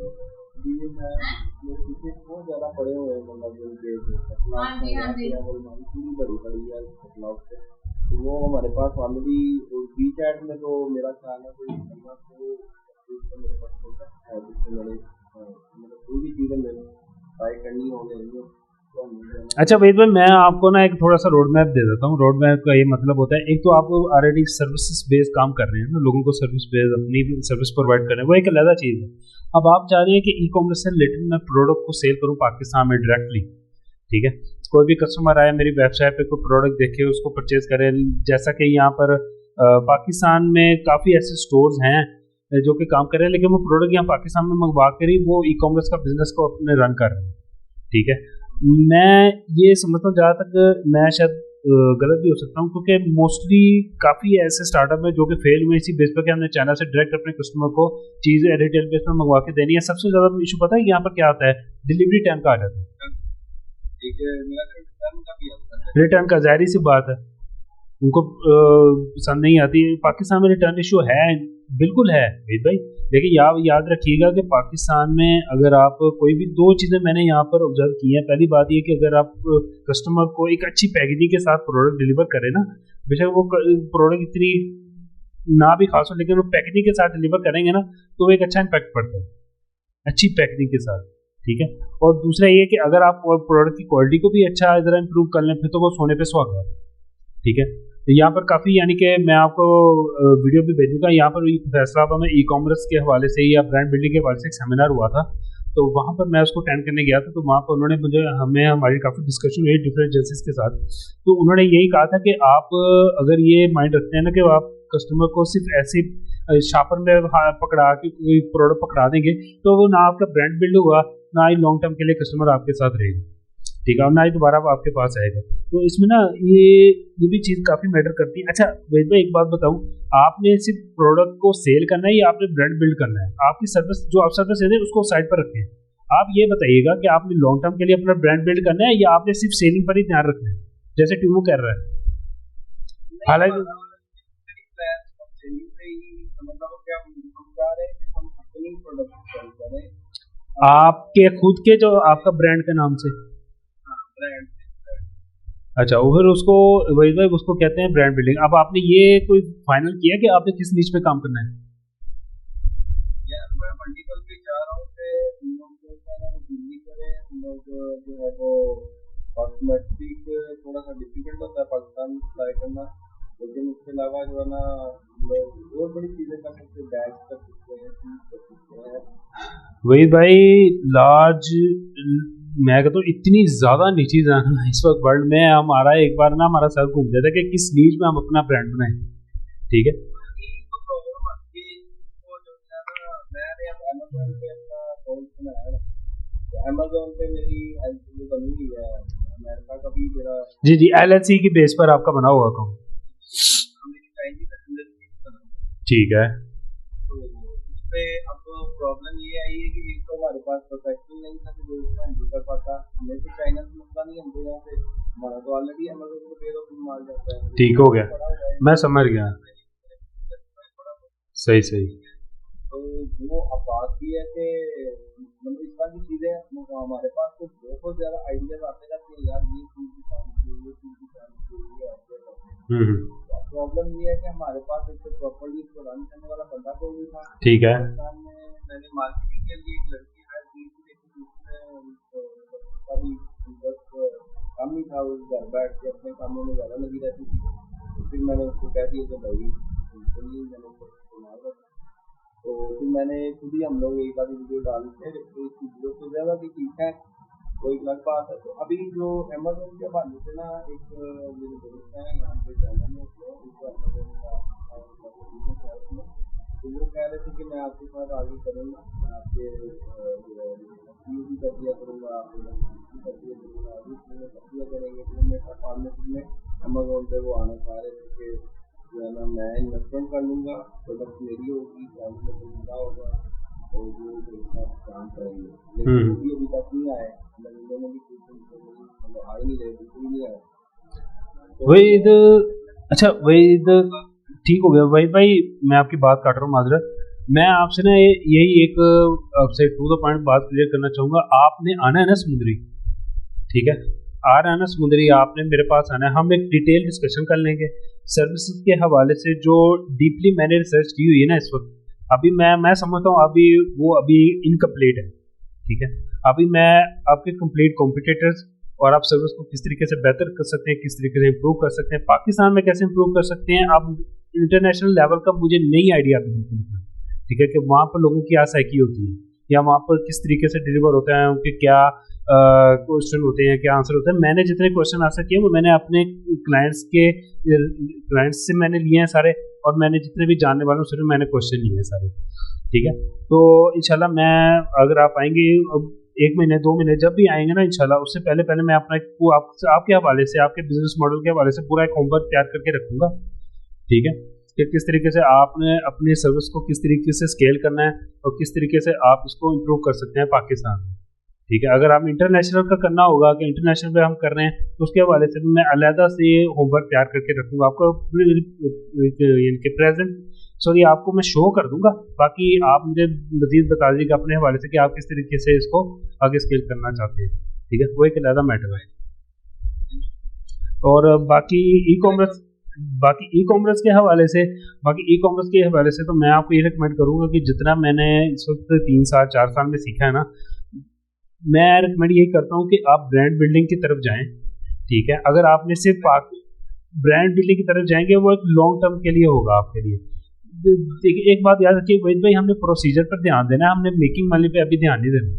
Speaker 1: बहुत ज़्यादा पड़े हुए हैं, मतलब बड़ी बड़ी है, तो वो हमारे पास ऑलरेडी बीच एड में, तो मेरा ख्याल है कोई मेरे पास है जिससे मेरे मतलब कोई भी चीज़ें मेरे ट्राई करनी होगी।
Speaker 2: अच्छा वहीद भाई, मैं आपको ना एक थोड़ा सा रोड मैप दे देता हूँ। रोड मैप का ये मतलब होता है, एक तो आप ऑलरेडी सर्विसेज बेस्ड काम कर रहे हैं ना, लोगों को सर्विस बेस्ड अपनी सर्विस प्रोवाइड कर रहे हैं, वो एक अलग चीज़ है। अब आप चाह रहे हैं कि ई कॉमर्स से रिलेटेड मैं प्रोडक्ट को सेल करूँ पाकिस्तान में डायरेक्टली, ठीक है। कोई भी कस्टमर आए मेरी वेबसाइट पे कोई प्रोडक्ट देखे उसको परचेज करे। जैसा कि यहाँ पर पाकिस्तान में काफ़ी ऐसे स्टोर्स हैं जो कि काम कर रहे हैं, लेकिन वो प्रोडक्ट यहाँ पाकिस्तान में मंगवा कर ही वो ई कॉमर्स का बिजनेस को अपने रन कर रहे हैं। ठीक है, मैं ये समझता हूँ जहाँ तक मैं शायद गलत भी हो सकता हूँ, क्योंकि मोस्टली काफ़ी ऐसे स्टार्टअप है जो कि फेल हुए इसी बेस पर कि हमने चाइना से डायरेक्ट अपने कस्टमर को चीज़ रिटेल बेस पर मंगवा के देनी है। सबसे ज़्यादा इशू पता है यहाँ पर क्या आता है, डिलीवरी टाइम का आ जाता है। रिटर्न का जाहिर सी बात है उनको पसंद नहीं आती। पाकिस्तान में रिटर्न इशू है, बिल्कुल है भाई, लेकिन याद रखिएगा कि पाकिस्तान में अगर आप कोई भी दो चीज़ें मैंने यहाँ पर ऑब्जर्व की हैं। पहली बात ये कि अगर आप कस्टमर को एक अच्छी पैकेजिंग के साथ प्रोडक्ट डिलीवर करें ना, बेशक वो प्रोडक्ट इतनी ना भी खास हो, लेकिन वो पैकेजिंग के साथ डिलीवर करेंगे ना तो वो एक अच्छा इम्पैक्ट पड़ता है अच्छी पैकेजिंग के साथ। ठीक है, और दूसरा ये कि अगर आप प्रोडक्ट की क्वालिटी को भी अच्छा ज़रा इंप्रूव कर लें फिर तो वो सोने पे सुहागा। ठीक है, तो यहाँ पर काफ़ी यानी कि मैं आपको वीडियो भी भेजूंगा। यहाँ पर फैसलाबाद में ई कॉमर्स के हवाले से या ब्रांड बिल्डिंग के हवाले से एक सेमिनार हुआ था, तो वहाँ पर मैं उसको अटेंड करने गया था। तो वहाँ पर उन्होंने हमारी काफ़ी डिस्कशन हुई डिफरेंट एजेंसीज के साथ। तो उन्होंने यही कहा था कि आप अगर ये माइंड रखते हैं ना कि आप कस्टमर को सिर्फ ऐसे शापर में पकड़ा के कोई प्रोडक्ट पकड़ा देंगे तो वो ना आपका ब्रांड बिल्ड होगा, ना ही लॉन्ग टर्म के लिए कस्टमर आपके साथ रहेगा। ठीक है, और ना ही दोबारा आपके पास आएगा। तो इसमें ना ये भी चीज़ काफ़ी मैटर करती है। अच्छा वैसे मैं एक बात बताऊँ, आपने सिर्फ प्रोडक्ट को सेल करना है या आपने ब्रांड बिल्ड करना है? आपकी सर्विस जो आप सर्विस देते हैं उसको साइड पर रखें। आप ये बताइएगा कि आपने लॉन्ग टर्म के लिए अपना ब्रांड बिल्ड करना है या आपने सिर्फ सेलिंग पर ही ध्यान रखना है, जैसे टीमू कर रहा है। हालांकि आपके खुद के जो आपका ब्रांड के नाम से, अच्छा वो फिर उसको वही भाई उसको कहते हैं ब्रांड बिल्डिंग। अब आपने ये कोई फाइनल किया कि आपने किस नीच पे काम करना है?
Speaker 1: यार मैं मल्टीपल पे जा रहा हूँ कि हम लोग दिल्ली करें, हम लोग जो है वो कॉस्मेटिक थोड़ा सा डिफिकल्ट होता है पाकिस्तान में अप्लाई करना, लेकिन उसके अलावा जो है ना लोग और बड़ी चीज़ें कर सकते हैं, बैग कर सकते हैं, शूज कर सकते हैं।
Speaker 2: वही भाई लार्ज मैं कहता हूँ इतनी ज़्यादा नीची जाना इस वक्त वर्ल्ड में हमारा एक बार ना हमारा सर घूम जाता है कि किस नीच में हम अपना ब्रांड बनाएं। ठीक है,
Speaker 1: अमेज़न पे मेरी एलएलसी बनी हुई है, अमेरिका का भी मेरा
Speaker 2: जी एलएलसी की बेस पर आपका बना हुआ अकाउंट। ठीक है,
Speaker 1: तो उस पे अब प्रॉब्लम ये आई है कि एक तो हमारे पास प्रोफेशनल नहीं था जो इसका हैंडल कर पाता, हमें तो चाइना से मसला नहीं, हमको यहाँ पे हमारा तो ऑलरेडी अमेज़न को पे माल जाता है।
Speaker 2: ठीक हो गया, मैं समझ गया, सही।
Speaker 1: तो वो अब बात ये है कि मतलब इस तरह की चीज़ें हमारे पास तो बहुत ज़्यादा आइडियाज आते रहते हैं यार, ये चीज़ की काम चाहिए, ये चीज़ की काम चाहिए। प्रॉब्लम ये है कि हमारे पास एक तो प्रॉपर्ली इसको रन करने वाला बंदा कोई नहीं था।
Speaker 2: ठीक है,
Speaker 1: मैंने मार्केटिंग के लिए एक लड़की हायर की थी, लेकिन उसमें अभी बस काम ही था, वो घर बैठ के अपने कामों में ज़्यादा लगी रहती थी। तो फिर मैंने उसको कह दिया कि भाई मैंने उसको, तो फिर मैंने खुद ही हम लोग एक बार वीडियो डाले थे, इस वीडियो को ज़्यादा भी ठीक है, कोई अलग बात है। तो अभी जो अमेज़न के हवाले से ना एक मेरे दोस्त हैं यहाँ पे चाइना में, तो वो कह रहे थे कि मैं आपके साथ आगे करूँगा, मैं आपके भी कर दिया करूँगा, आपके कर दिया करूँगा, कर दिया करेंगे। तो मेरे पार्टनरशिप में अमेज़न पे वो आना चाह रहे थे कि जो है ना मैं इन्वेस्टमेंट कर लूँगा, प्रोडक्ट मेरी होगी, प्राइस में मिला होगा और वो मेरे साथ काम करेंगे। लेकिन वो भी अभी तक नहीं आए, मतलब भी कुछ आ ही नहीं रहे, बिल्कुल नहीं आए।
Speaker 2: अच्छा वही ठीक हो गया भाई मैं आपकी बात काट रहा हूँ, माजरत। मैं आपसे ना यही एक आपसे टू द पॉइंट बात क्लियर करना चाहूँगा। आपने आना है ना समुद्री, ठीक है, आ रहा है ना समुद्री, आपने मेरे पास आना है, हम एक डिटेल डिस्कशन कर लेंगे सर्विस के हवाले से जो डीपली मैंने रिसर्च की हुई है ना इस वक्त। अभी मैं समझता हूँ अभी वो अभी इनकम्प्लीट है। ठीक है, अभी मैं आपके कंप्लीट कॉम्पिटिटर्स और आप सर्विस को किस तरीके से बेहतर कर सकते हैं, किस तरीके से इम्प्रूव कर सकते हैं, पाकिस्तान में कैसे इम्प्रूव कर सकते हैं, अब इंटरनेशनल लेवल का मुझे नई आइडिया भी बिल्कुल। ठीक है, कि वहाँ पर लोगों की क्या साइकी होती है या वहाँ पर किस तरीके से डिलीवर होता है, उनके क्या क्वेश्चन होते हैं, क्या आंसर होते हैं, मैंने जितने क्वेश्चन आंसर किए वो मैंने अपने क्लाइंट्स से मैंने लिए हैं सारे, और मैंने जितने भी जानने वालों से मैंने क्वेश्चन लिए हैं सारे। ठीक है, तो इंशाल्लाह मैं, अगर आप आएंगे 1 महीने 2 महीने जब भी आएंगे ना इंशाल्लाह, उससे पहले पहले मैं अपना वो आपके हवाले से, आपके बिजनेस मॉडल के हवाले से पूरा एक होमवर्क तैयार करके रखूंगा। ठीक है, कि किस तरीके से आपने अपनी सर्विस को किस तरीके से स्केल करना है और किस तरीके से आप इसको इम्प्रूव कर सकते हैं पाकिस्तान में। ठीक है, अगर आप इंटरनेशनल का करना होगा कि इंटरनेशनल पे हम कर रहे हैं, तो उसके हवाले से भी मैं अलहदा से होमवर्क तैयार करके रखूंगा आपको, इनके प्रेजेंट सॉरी आपको मैं शो कर दूंगा। बाकी आप मुझे मजीद बता दीजिएगा अपने हवाले से कि आप किस तरीके से इसको आगे स्केल करना चाहते हैं। ठीक है, वो एक अलहदा मैटर है। और बाकी ई कॉमर्स के हवाले से तो मैं आपको ये रिकमेंड करूंगा कि जितना मैंने इस वक्त 3 साल 4 साल में सीखा है ना, मैं रिकमेंड यही करता हूँ कि आप ब्रांड बिल्डिंग की तरफ जाएं। ठीक है, अगर आपने सिर्फ ब्रांड बिल्डिंग की तरफ जाएंगे, वो एक लॉन्ग टर्म के लिए होगा आपके लिए। देखिए एक बात याद रखिए वहीद भाई, हमने प्रोसीजर पर ध्यान देना है, हमने मेकिंग मनी पे अभी ध्यान नहीं देना।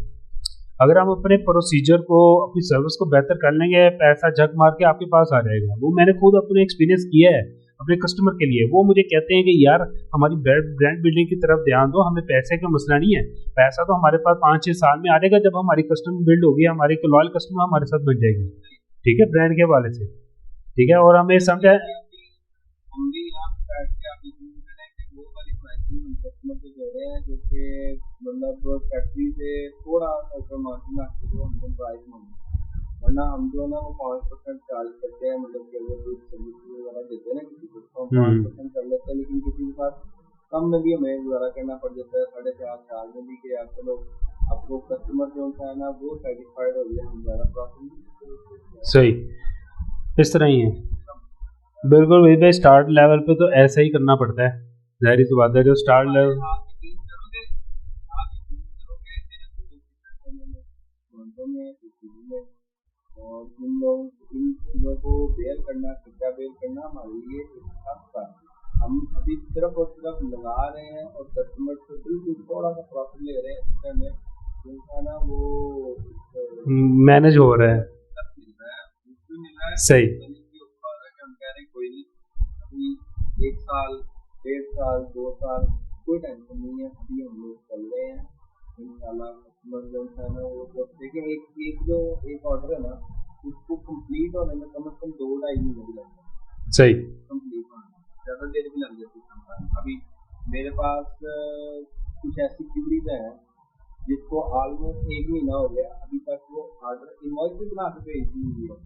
Speaker 2: अगर हम अपने प्रोसीजर को, अपनी सर्विस को बेहतर कर लेंगे, पैसा झक मार के आपके पास आ जाएगा। वो मैंने खुद अपने एक्सपीरियंस किया है अपने कस्टमर के लिए। वो मुझे कहते हैं कि यार हमारी ब्रांड बिल्डिंग की तरफ ध्यान दो, हमें पैसे का मसला नहीं है, पैसा तो हमारे पास 5-6 साल में आ जाएगा जब हमारी कस्टमर बिल्ड होगी, हमारी लॉयल कस्टमर हमारे साथ बन जाएगी। ठीक है, ब्रांड के हवाले से। ठीक है, और हमें समझा
Speaker 1: मतलब फैक्ट्री से थोड़ा ऊपर मार्जिन आके जो हमको प्राइस मांगते, वरना हम जो ना वो 5% चार्ज करते हैं, मतलब कि अगर कोई सर्विस वगैरह देते हैं ना किसी को तो 5% कर लेते हैं, लेकिन किसी के साथ कम में भी हमें गुजारा करना पड़ जाता है, 4.5-4 में भी कि यार चलो आपको कस्टमर जो है ना वो सेटिस्फाइड हो गया, हम ज़्यादा प्रॉफिट।
Speaker 2: सही, इस तरह ही है बिल्कुल भाई। स्टार्ट लेवल पे तो ऐसा ही करना पड़ता है, जाहिर सी बात है। जो स्टार्ट लेवल
Speaker 1: और इन लोग इन चीज़ों को बेयर करना, खर्चा बेयर करना हमारे लिए एक था। हम अभी सिर्फ और सिर्फ लगा रहे हैं और कस्टमर से बिल्कुल थोड़ा सा प्रॉफिट ले रहे हैं, इससे हमें जो है ना वो
Speaker 2: मैनेज हो रहा है। सही,
Speaker 1: हम कह रहे हैं कोई नहीं, अभी 1 साल 1.5 साल 2 साल कोई टेंशन नहीं है, अभी हम लोग चल रहे हैं इंशाल्लाह। कस्टमर जो है ना वो जब देखिए एक ऑर्डर है ना, उसको कंप्लीट होने में कम से कम 2-2.5 महीने भी लगता है।
Speaker 2: सही,
Speaker 1: कंप्लीट होने में ज़्यादा देर भी लग जाती है। अभी मेरे पास कुछ ऐसी क्यूरीज हैं जिसको ऑलमोस्ट 1 महीना हो गया, अभी तक वो ऑर्डर इनवॉइस भी बना के भेज दी हुई है।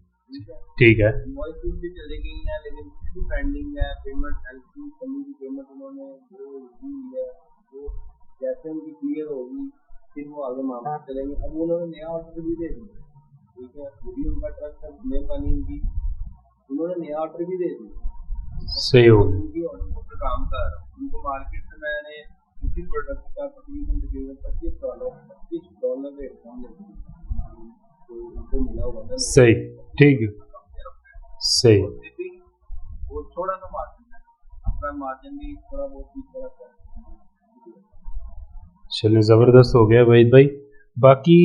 Speaker 2: ठीक है,
Speaker 1: इनवॉइस भी चली गई है, लेकिन पेंडिंग है पेमेंट, एलसी कमी की पेमेंट उन्होंने जो दी है, वो जैसे उनकी क्लियर होगी फिर वो आगे मामला चलेंगे। अब उन्होंने नया ऑर्डर भी दे दिया, ठीक है, वो भी उनका ट्रस्ट है, मेहरबानी उनकी, उन्होंने नया ऑर्डर भी दे दिया।
Speaker 2: सही हो,
Speaker 1: उनकी ऑर्डर पर काम कर रहा हूँ, उनको मार्केट से मैंने उसी प्रोडक्ट का तकरीबन $25 रेट कम तो उनको मिला होगा।
Speaker 2: सही, ठीक है, सही,
Speaker 1: वो थोड़ा सा मार्जिन है, अपना मार्जिन भी थोड़ा बहुत थोड़ा सा।
Speaker 2: चलिए ज़बरदस्त हो गया वहीद भाई। बाकी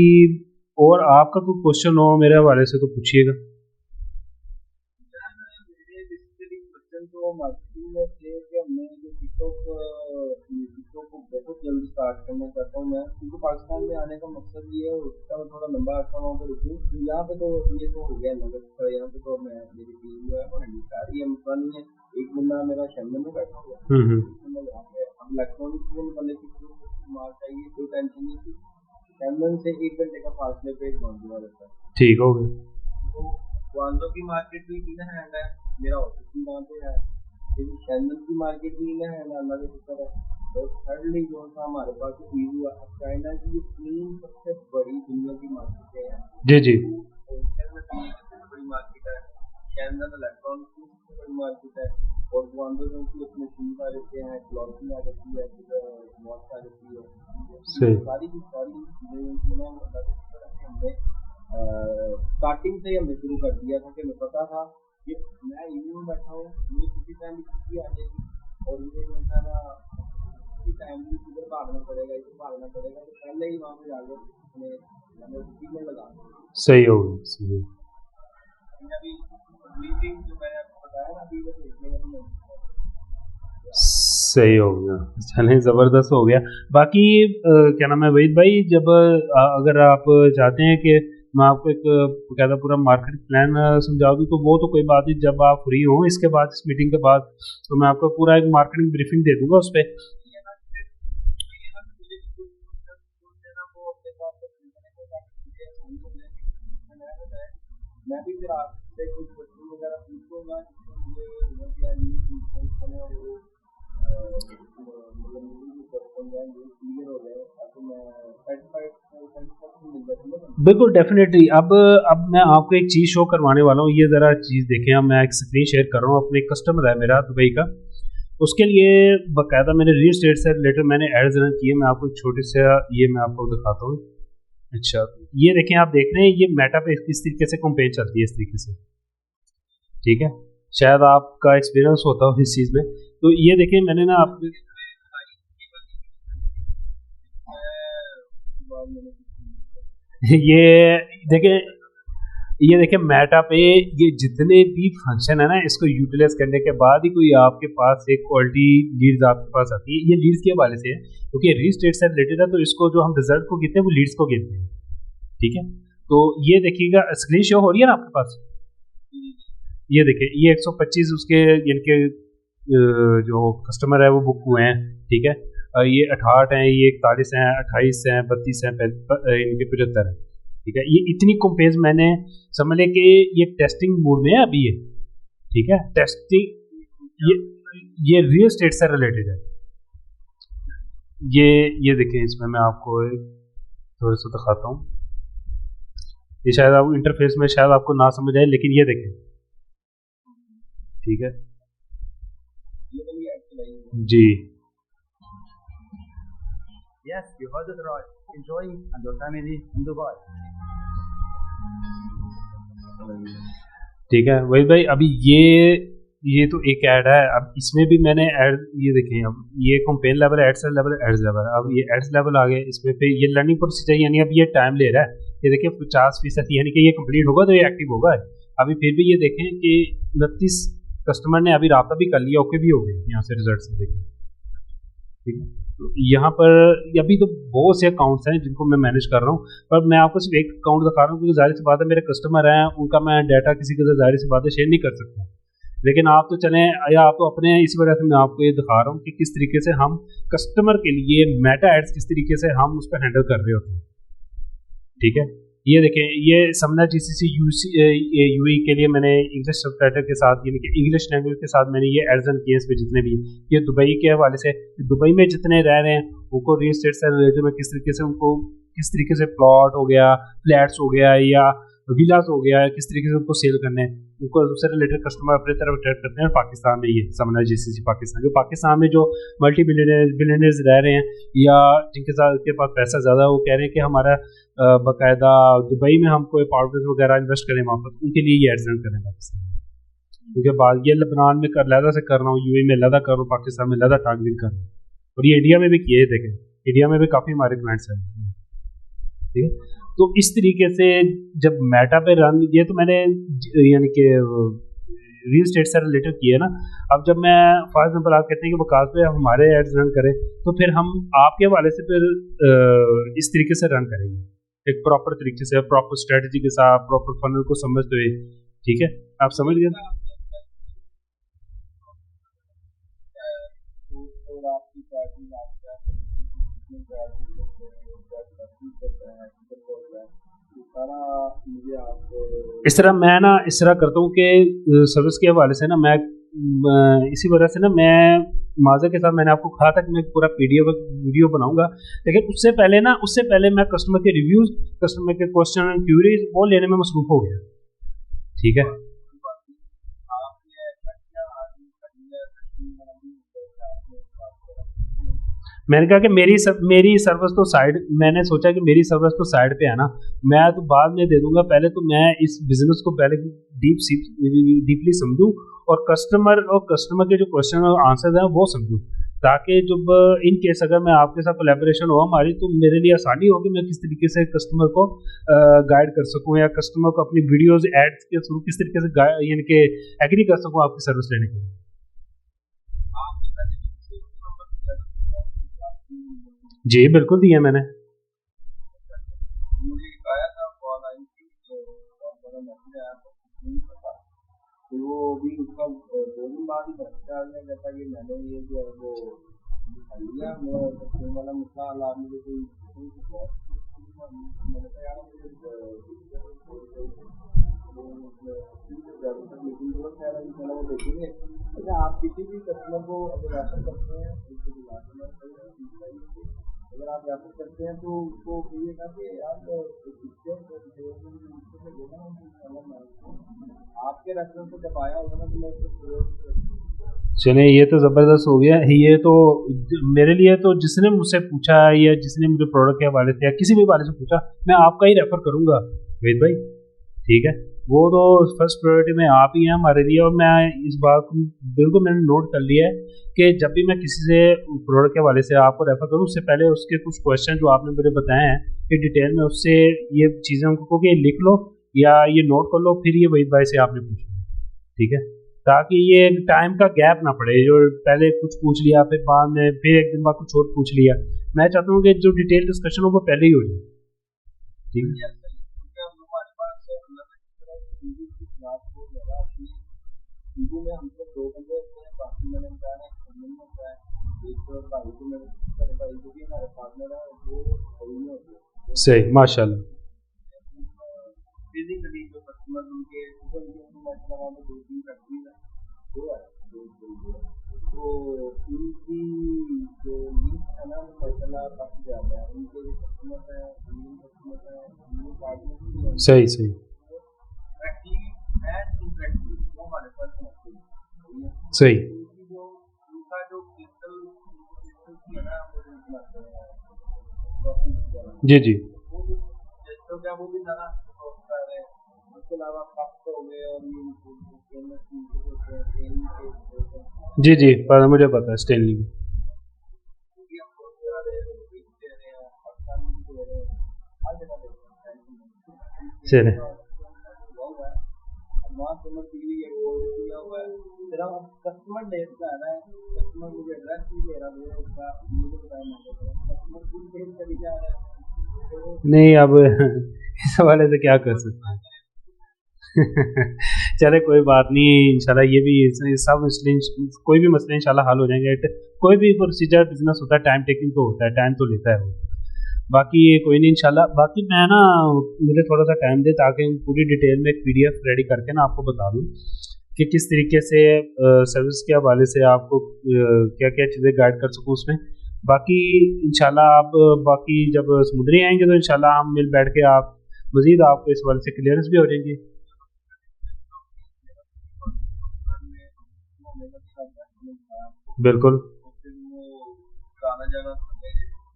Speaker 2: और आपका कोई क्वेश्चन हो मेरे हवाले से तो पूछिएगा।
Speaker 1: तो मार्केटिंग में थे कि हमने जो टिकटॉक को बहुत जल्दी स्टार्ट करना चाहता हूँ मैं, क्योंकि पाकिस्तान में आने का मकसद ये है, उसका मैं थोड़ा लंबा अर्सा वहाँ पर रुकूँ। यहाँ पे तो ये तो हो गया नगर, यहाँ पे तो मैं मेरी टीम जो है वो हैंडल कर रही है, मसला नहीं है। एक बंदा मेरा शेंगन में बैठा हुआ है, हम इलेक्ट्रॉनिक्स में वाले इस्तेमाल चाहिए, कोई टेंशन नहीं थी। शेंगन से 1 घंटे का फासले पे एक बांधवा रहता है,
Speaker 2: ठीक हो गया।
Speaker 1: तो बांधो की मार्केट भी इन हैंड है, मेरा ऑफिस भी वहाँ पे है, लेकिन शेंगन की मार्केट भी इन हैंड अल्लाह के शुक्र है। और थर्डली जो था हमारे पास ईयू है, चाइना की 3 सबसे बड़ी दुनिया की मार्केटें हैं।
Speaker 2: जी जी,
Speaker 1: सबसे बड़ी मार्केट है, शेंगन इलेक्ट्रॉनिक की सबसे बड़ी मार्केट है, और बांधो जो की उसमें शूज आ जाते हैं, क्लॉथिंग आ जाती है, वॉच आ जाती है, सारी की सारी चीज़ें हमने स्टार्टिंग से ही हमने शुरू कर दिया था कि मैं पता था कि मैं ईयू में बैठा हूँ, मुझे किसी टाइम भी छुट्टी आ जाएगी और मुझे जो है ना किसी टाइम एमडी किधर भागना पड़ेगा, इसे भागना पड़ेगा, तो पहले ही वहाँ पे जाकर अपने टीमें लगा
Speaker 2: सही हो गया, सही हो
Speaker 1: गया। अभी मीटिंग जो मैंने आपको बताया ना, अभी वो देखने का नहीं है।
Speaker 2: सही हो गया, चलें ज़बरदस्त हो गया। बाकी क्या नाम है वहीद भाई, जब अगर आप चाहते हैं कि मैं आपको एक बकायदा पूरा मार्केट प्लान समझा दूँ, तो वो तो कोई बात नहीं, जब आप फ्री हो इसके बाद, इस मीटिंग के बाद, तो मैं आपको पूरा एक मार्केटिंग ब्रीफिंग दे दूंगा उस पर।
Speaker 1: मैं भी फिर आपसे कुछ क्वेश्चन वगैरह पूछूंगा, ये क्या ये चीज़ है और वो मतलब मुझे क्वेश्चन है ये क्लियर हो जाए, ताकि मैं सेटिस्फाइड मिल जाती।
Speaker 2: बिल्कुल डेफिनेटली। अब मैं आपको एक चीज़ शो करवाने वाला हूँ, ये ज़रा चीज़ देखें। अब मैं एक स्क्रीन शेयर कर रहा हूँ, अपने कस्टमर है मेरा दुबई का, उसके लिए बाकायदा मैंने रियल एस्टेट से रिलेटेड मैंने एड्स रन किए। मैं आपको एक छोटे से ये मैं आपको दिखाता हूँ। अच्छा, ये देखें, आप देख रहे हैं ये मेटा पे किस तरीके से कैंपेन चलती है, इस तरीके से, ठीक है। शायद आपका एक्सपीरियंस होता हो इस चीज़ में। तो ये देखें, मैंने ना आप ये देखें मेटा पे ये जितने भी फंक्शन है ना, इसको यूटिलाइज करने के बाद ही कोई आपके पास एक क्वालिटी लीड्स आपके पास आती है। ये लीड्स के हवाले से है, क्योंकि रियल एस्टेट से रिलेटेड है, तो इसको जो हम रिजल्ट को गिनते हैं वो लीड्स को गिनते हैं, ठीक है। तो ये देखिएगा, स्क्रीन शो हो रही है ना आपके पास, ये देखिए, ये 125 उसके इनके जो कस्टमर है वो बुक हुए हैं, ठीक है। ये 68 हैं, ये 41 हैं, 28 हैं, 32 हैं, इनके 75 हैं, ठीक है। ये इतनी कंपेज मैंने समझ लें कि ये टेस्टिंग मोड में है अभी ये, ठीक है। टेस्टिंग ये रियल एस्टेट से रिलेटेड है। ये देखिए, इसमें मैं आपको थोड़ा सा दिखाता हूँ। ये शायद आप इंटरफेस में शायद आपको ना समझ आए, लेकिन ये देखें, ठीक है जी।
Speaker 3: Yes, you heard it right. Enjoying and your family in Dubai.
Speaker 2: ठीक है वही भाई, अभी ये तो एक ऐड है। अब इसमें भी मैंने ऐड, ये देखें, अब ये कंपेन लेवल है, एड्स लेवल है, एड्स लेवल है। अब ये एड्स लेवल आ गए, इसमें पे ये लर्निंग प्रोसीजर, यानी अब ये टाइम ले रहा है। ये देखिए 50%, यानी कि ये कंप्लीट होगा तो ये एक्टिव होगा। अभी फिर भी ये देखें कि 29 कस्टमर ने अभी रब्ता भी कर लिया, ओके भी हो गए, यहाँ से रिजल्ट से देखें, ठीक है। तो यहाँ पर अभी तो बहुत से अकाउंट्स हैं जिनको मैं मैनेज कर रहा हूँ, पर मैं आपको सिर्फ एक अकाउंट दिखा रहा हूँ, क्योंकि जाहिर सी बात है मेरे कस्टमर हैं, उनका मैं डाटा किसी के साथ जाहिर सी बात है शेयर नहीं कर सकता। लेकिन आप तो चलें, या आप तो अपने, इस वजह से मैं आपको ये दिखा रहा हूँ कि किस तरीके से हम कस्टमर के लिए मेटा एड्स किस तरीके से हम उस पर हैंडल कर रहे होते हैं, ठीक है। ये देखें, ये समझा जीसीसी यूई के लिए मैंने इंग्लिश सबटाइटल के साथ, यानी कि इंग्लिश लैंग्वेज के साथ मैंने ये एड्स किए इस पे जितने भी। ये दुबई के हवाले से, दुबई में जितने रह रहे हैं उनको रियल एस्टेट से रिलेटेड में किस तरीके से उनको, किस तरीके से प्लॉट हो गया, फ्लैट्स हो गया या विलास हो गया, किस तरीके से उनको सेल करने हैं, उनको उससे रिलेटेड कस्टमर अपनी तरफ अट्रैक्ट करते हैं। पाकिस्तान में ये समझना जीसीसी पाकिस्तान, जो पाकिस्तान में जो मल्टी बिलियनर्स रह रहे हैं या जिनके साथ के पास पैसा ज़्यादा है, वो कह रहे हैं कि हमारा बाकायदा दुबई में हम कोई अपार्टमेंट वगैरह इन्वेस्ट करें वहाँ पर, उनके लिए ये एड्स रन करें पाकिस्तान में। क्योंकि बाद ये लबनान में लहदा से कर रहा हूँ, यूएई में लहदा कर रहा हूँ, पाकिस्तान में लहदा टारगेट कर रहा हूँ, और ये इंडिया में भी किए। देखें, इंडिया में भी काफ़ी हमारे क्लाइंट्स हैं, ठीक है। तो इस तरीके से जब मेटा पे रन, ये तो मैंने यानी कि रियल एस्टेट से रिलेटेड किया है ना। अब जब मैं फॉर एग्जाम्पल आप कहते हैं कि वकास पे हमारे एड्स रन करें, तो फिर हम आपके हवाले से फिर इस तरीके से रन करेंगे, एक प्रॉपर तरीके से, प्रॉपर स्ट्रेटजी के साथ, प्रॉपर फनल को समझते हुए, ठीक है। आप समझ गए। इस तरह मैं ना इस तरह करता हूँ कि सर्विस के हवाले से ना मैं इसी वजह से ना मैं माजा के साथ मैंने आपको कहा था कि मैं पूरा पीडीएफ वीडियो बनाऊंगा, लेकिन उससे पहले मैं कस्टमर के रिव्यूज, कस्टमर के क्वेश्चन एंड क्यूरीज वो लेने में मसरूफ हो गया, ठीक है। मैंने कहा कि मेरी सर्विस तो साइड, मैंने सोचा कि मेरी सर्विस तो साइड पे है ना, मैं तो बाद में दे दूंगा, पहले तो मैं इस बिजनेस को पहले डीपली समझूं और कस्टमर के जो क्वेश्चन और आंसर हैं वो समझूं, ताकि जब इन केस अगर मैं आपके साथ कोलैबोरेशन हो हमारी, तो मेरे लिए आसानी होगी मैं किस तरीके से कस्टमर को गाइड कर सकूं, या कस्टमर को अपनी वीडियोस एड्स के थ्रू किस तरीके से यानी कि एग्री कर सकूं आपकी सर्विस लेने के लिए। जी बिल्कुल दिया मैंने।
Speaker 1: तो वो भी उसका 2 दिन बाद ही बच्चा आ गया, कहता कि मैंने ये जो है वो दिखा लिया, मैं बच्चे वाला मसला हल आप मुझे कोई मैंने कहा यार मुझे मीटिंग को कह रहा है वो देखेंगे। अच्छा, आप किसी भी कस्टमर को अगर रेफर करते हैं, अगर आप रेफर करते हैं तो उसको कहिएगा कि यार आपके रेफरेंस से जब आया होगा ना तो मैं उसको।
Speaker 2: चलिए ये तो ज़बरदस्त हो गया। ये तो मेरे लिए तो जिसने मुझसे पूछा या जिसने मुझे प्रोडक्ट के हवाले से या किसी भी हवाले से पूछा, मैं आपका ही रेफ़र करूँगा वेद भाई, ठीक है। वो तो फर्स्ट प्रायोरिटी में आप ही हैं हमारे लिए, और मैं इस बात को बिल्कुल मैंने नोट कर लिया है कि जब भी मैं किसी से प्रोडक्ट के हवाले से आपको रेफ़र करूँ, उससे पहले उसके कुछ क्वेश्चन जो आपने मुझे बताए हैं कि डिटेल में उससे ये चीज़ें उनको कि लिख लो या ये नोट कर लो, फिर ये वहीद भाई से आपने पूछना, ठीक है, ताकि ये टाइम का गैप ना पड़े, जो पहले कुछ पूछ लिया फिर बाद में फिर एक दिन बाद कुछ और पूछ लिया। मैं चाहता हूँ कि जो डिटेल डिस्कशन हो वो पहले ही हो जाए, ठीक है।
Speaker 1: में हमको 2 बंदे हैं, बाकी मैंने बताया है एक भाई को मेरे भाई को भी हमारे पार्टनर है, वो
Speaker 2: सही माशाल्लाह।
Speaker 1: फिजिकली जो कस्टमर उनके मतलब 2-3 फैक्ट्री है वो है, तो उनकी जो लिंक है ना माशाल्लाह काफी ज्यादा है, उनके जो कस्टमर है उनके पार्टनर भी
Speaker 2: सही सही सही। जी जी जी जी पर मुझे पता है स्टेनली में। चले
Speaker 1: कस्टमर देखता है ना, कस्टमर मुझे एड्रेस भी दे रहा है, उसका मुझे कस्टमर खुद देख कर जा रहा है।
Speaker 2: नहीं अब इस हवाले से क्या कर सकते हैं चले कोई बात नहीं, इंशाल्लाह ये भी सब इसलिए कोई भी मसले इंशाल्लाह हल हो जाएंगे। कोई भी प्रोसीजर बिजनेस होता है टाइम टेकिंग तो होता है, टाइम तो लेता है वो, बाकी कोई नहीं इंशाल्लाह। बाकी मैं ना मुझे थोड़ा सा टाइम दे ताकि पूरी डिटेल में एक PDF रेडी करके ना आपको बता दूँ कि किस तरीके से सर्विस के हवाले से आपको क्या क्या चीज़ें गाइड कर सकूँ उसमें। बाकी इंशाल्लाह आप बाकी जब समुद्री आएंगे तो इंशाल्लाह हम मिल बैठ के आप मज़ीद आपको इस हवाले से क्लियरेंस भी हो जाएंगे। बिल्कुल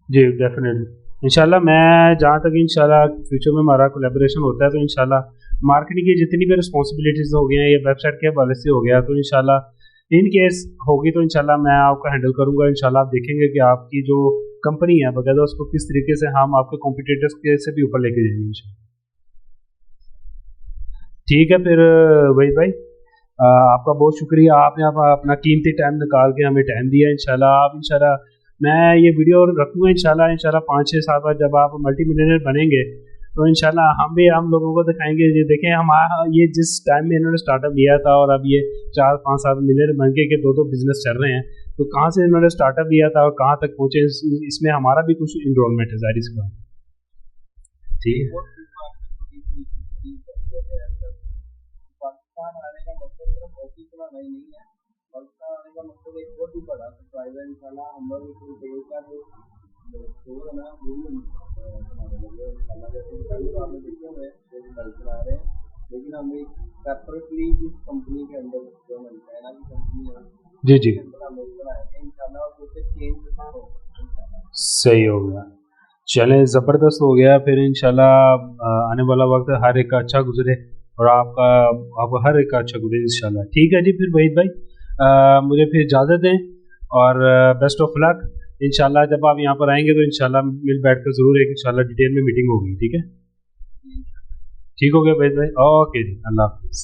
Speaker 2: जी डेफिनेटली इंशाल्लाह। मैं जहाँ तक इंशाल्लाह फ्यूचर में हमारा कोलैबोरेशन होता है तो इंशाल्लाह मार्केटिंग की जितनी भी रिस्पॉन्सिबिलिटीज़ हो गई हैं या वेबसाइट के हवाले से हो गया तो इंशाल्लाह इन केस होगी तो इंशाल्लाह मैं आपका हैंडल करूँगा। इंशाल्लाह आप देखेंगे कि आपकी जो कंपनी है वगैरह उसको किस तरीके से हम आपके कॉम्पिटिटर्स के से भी ऊपर लेके जाएंगे। ठीक है फिर वहीद भाई आपका बहुत शुक्रिया, आपने अपना कीमती टाइम निकाल के हमें टाइम दिया। इंशाल्लाह आप इंशाल्लाह मैं ये वीडियो रखूँगा इंशाल्लाह 5-6 साल बाद जब आप मल्टी मिलियनर बनेंगे तो इंशाल्लाह हम लोगों को दिखाएंगे। ये देखें हमारा ये जिस टाइम में इन्होंने स्टार्टअप लिया था और अब ये 4-5 साल मिलियनर बन के 2 बिजनेस चल रहे हैं, तो कहाँ से इन्होंने स्टार्टअप लिया था और कहाँ तक पहुँचे, इसमें हमारा भी कुछ इनरोलमेंट है जाहिर सी बात। ठीक है
Speaker 1: पाकिस्तान आने का मतलब सिर्फ ऑफिस का नहीं है, पाकिस्तान आने का मतलब एक बहुत ही बड़ा सरप्राइज है। इंशाल्लाह हम लोग इसको देख कर शोर है ना वो भी बनाने लगे इंशाल्लाह। जैसे पहले तो आपने देखे हुए जो बाइक चला रहे हैं, लेकिन हम एक सेपरेटली जिस कंपनी के अंदर जो हमारी चाइना की कंपनी है
Speaker 2: जी जी
Speaker 1: हम लोग बनाएंगे इंशाल्लाह, और उससे चेंज
Speaker 2: सही हो गया। चलें ज़बरदस्त हो गया। फिर इंशाल्लाह आने वाला वक्त हर एक का अच्छा गुजरे और आपका हर एक का अच्छा गुजरे इंशाल्लाह। ठीक है जी फिर वहीद भाई मुझे फिर इजाज़त दें और बेस्ट ऑफ लक। इंशाल्लाह जब आप यहाँ पर आएंगे तो इंशाल्लाह मिल बैठ कर ज़रूर एक इंशाल्लाह डिटेल में मीटिंग होगी, ठीक है? ठीक हो गया भाई? ओके जी, अल्लाह हाफ़िज़।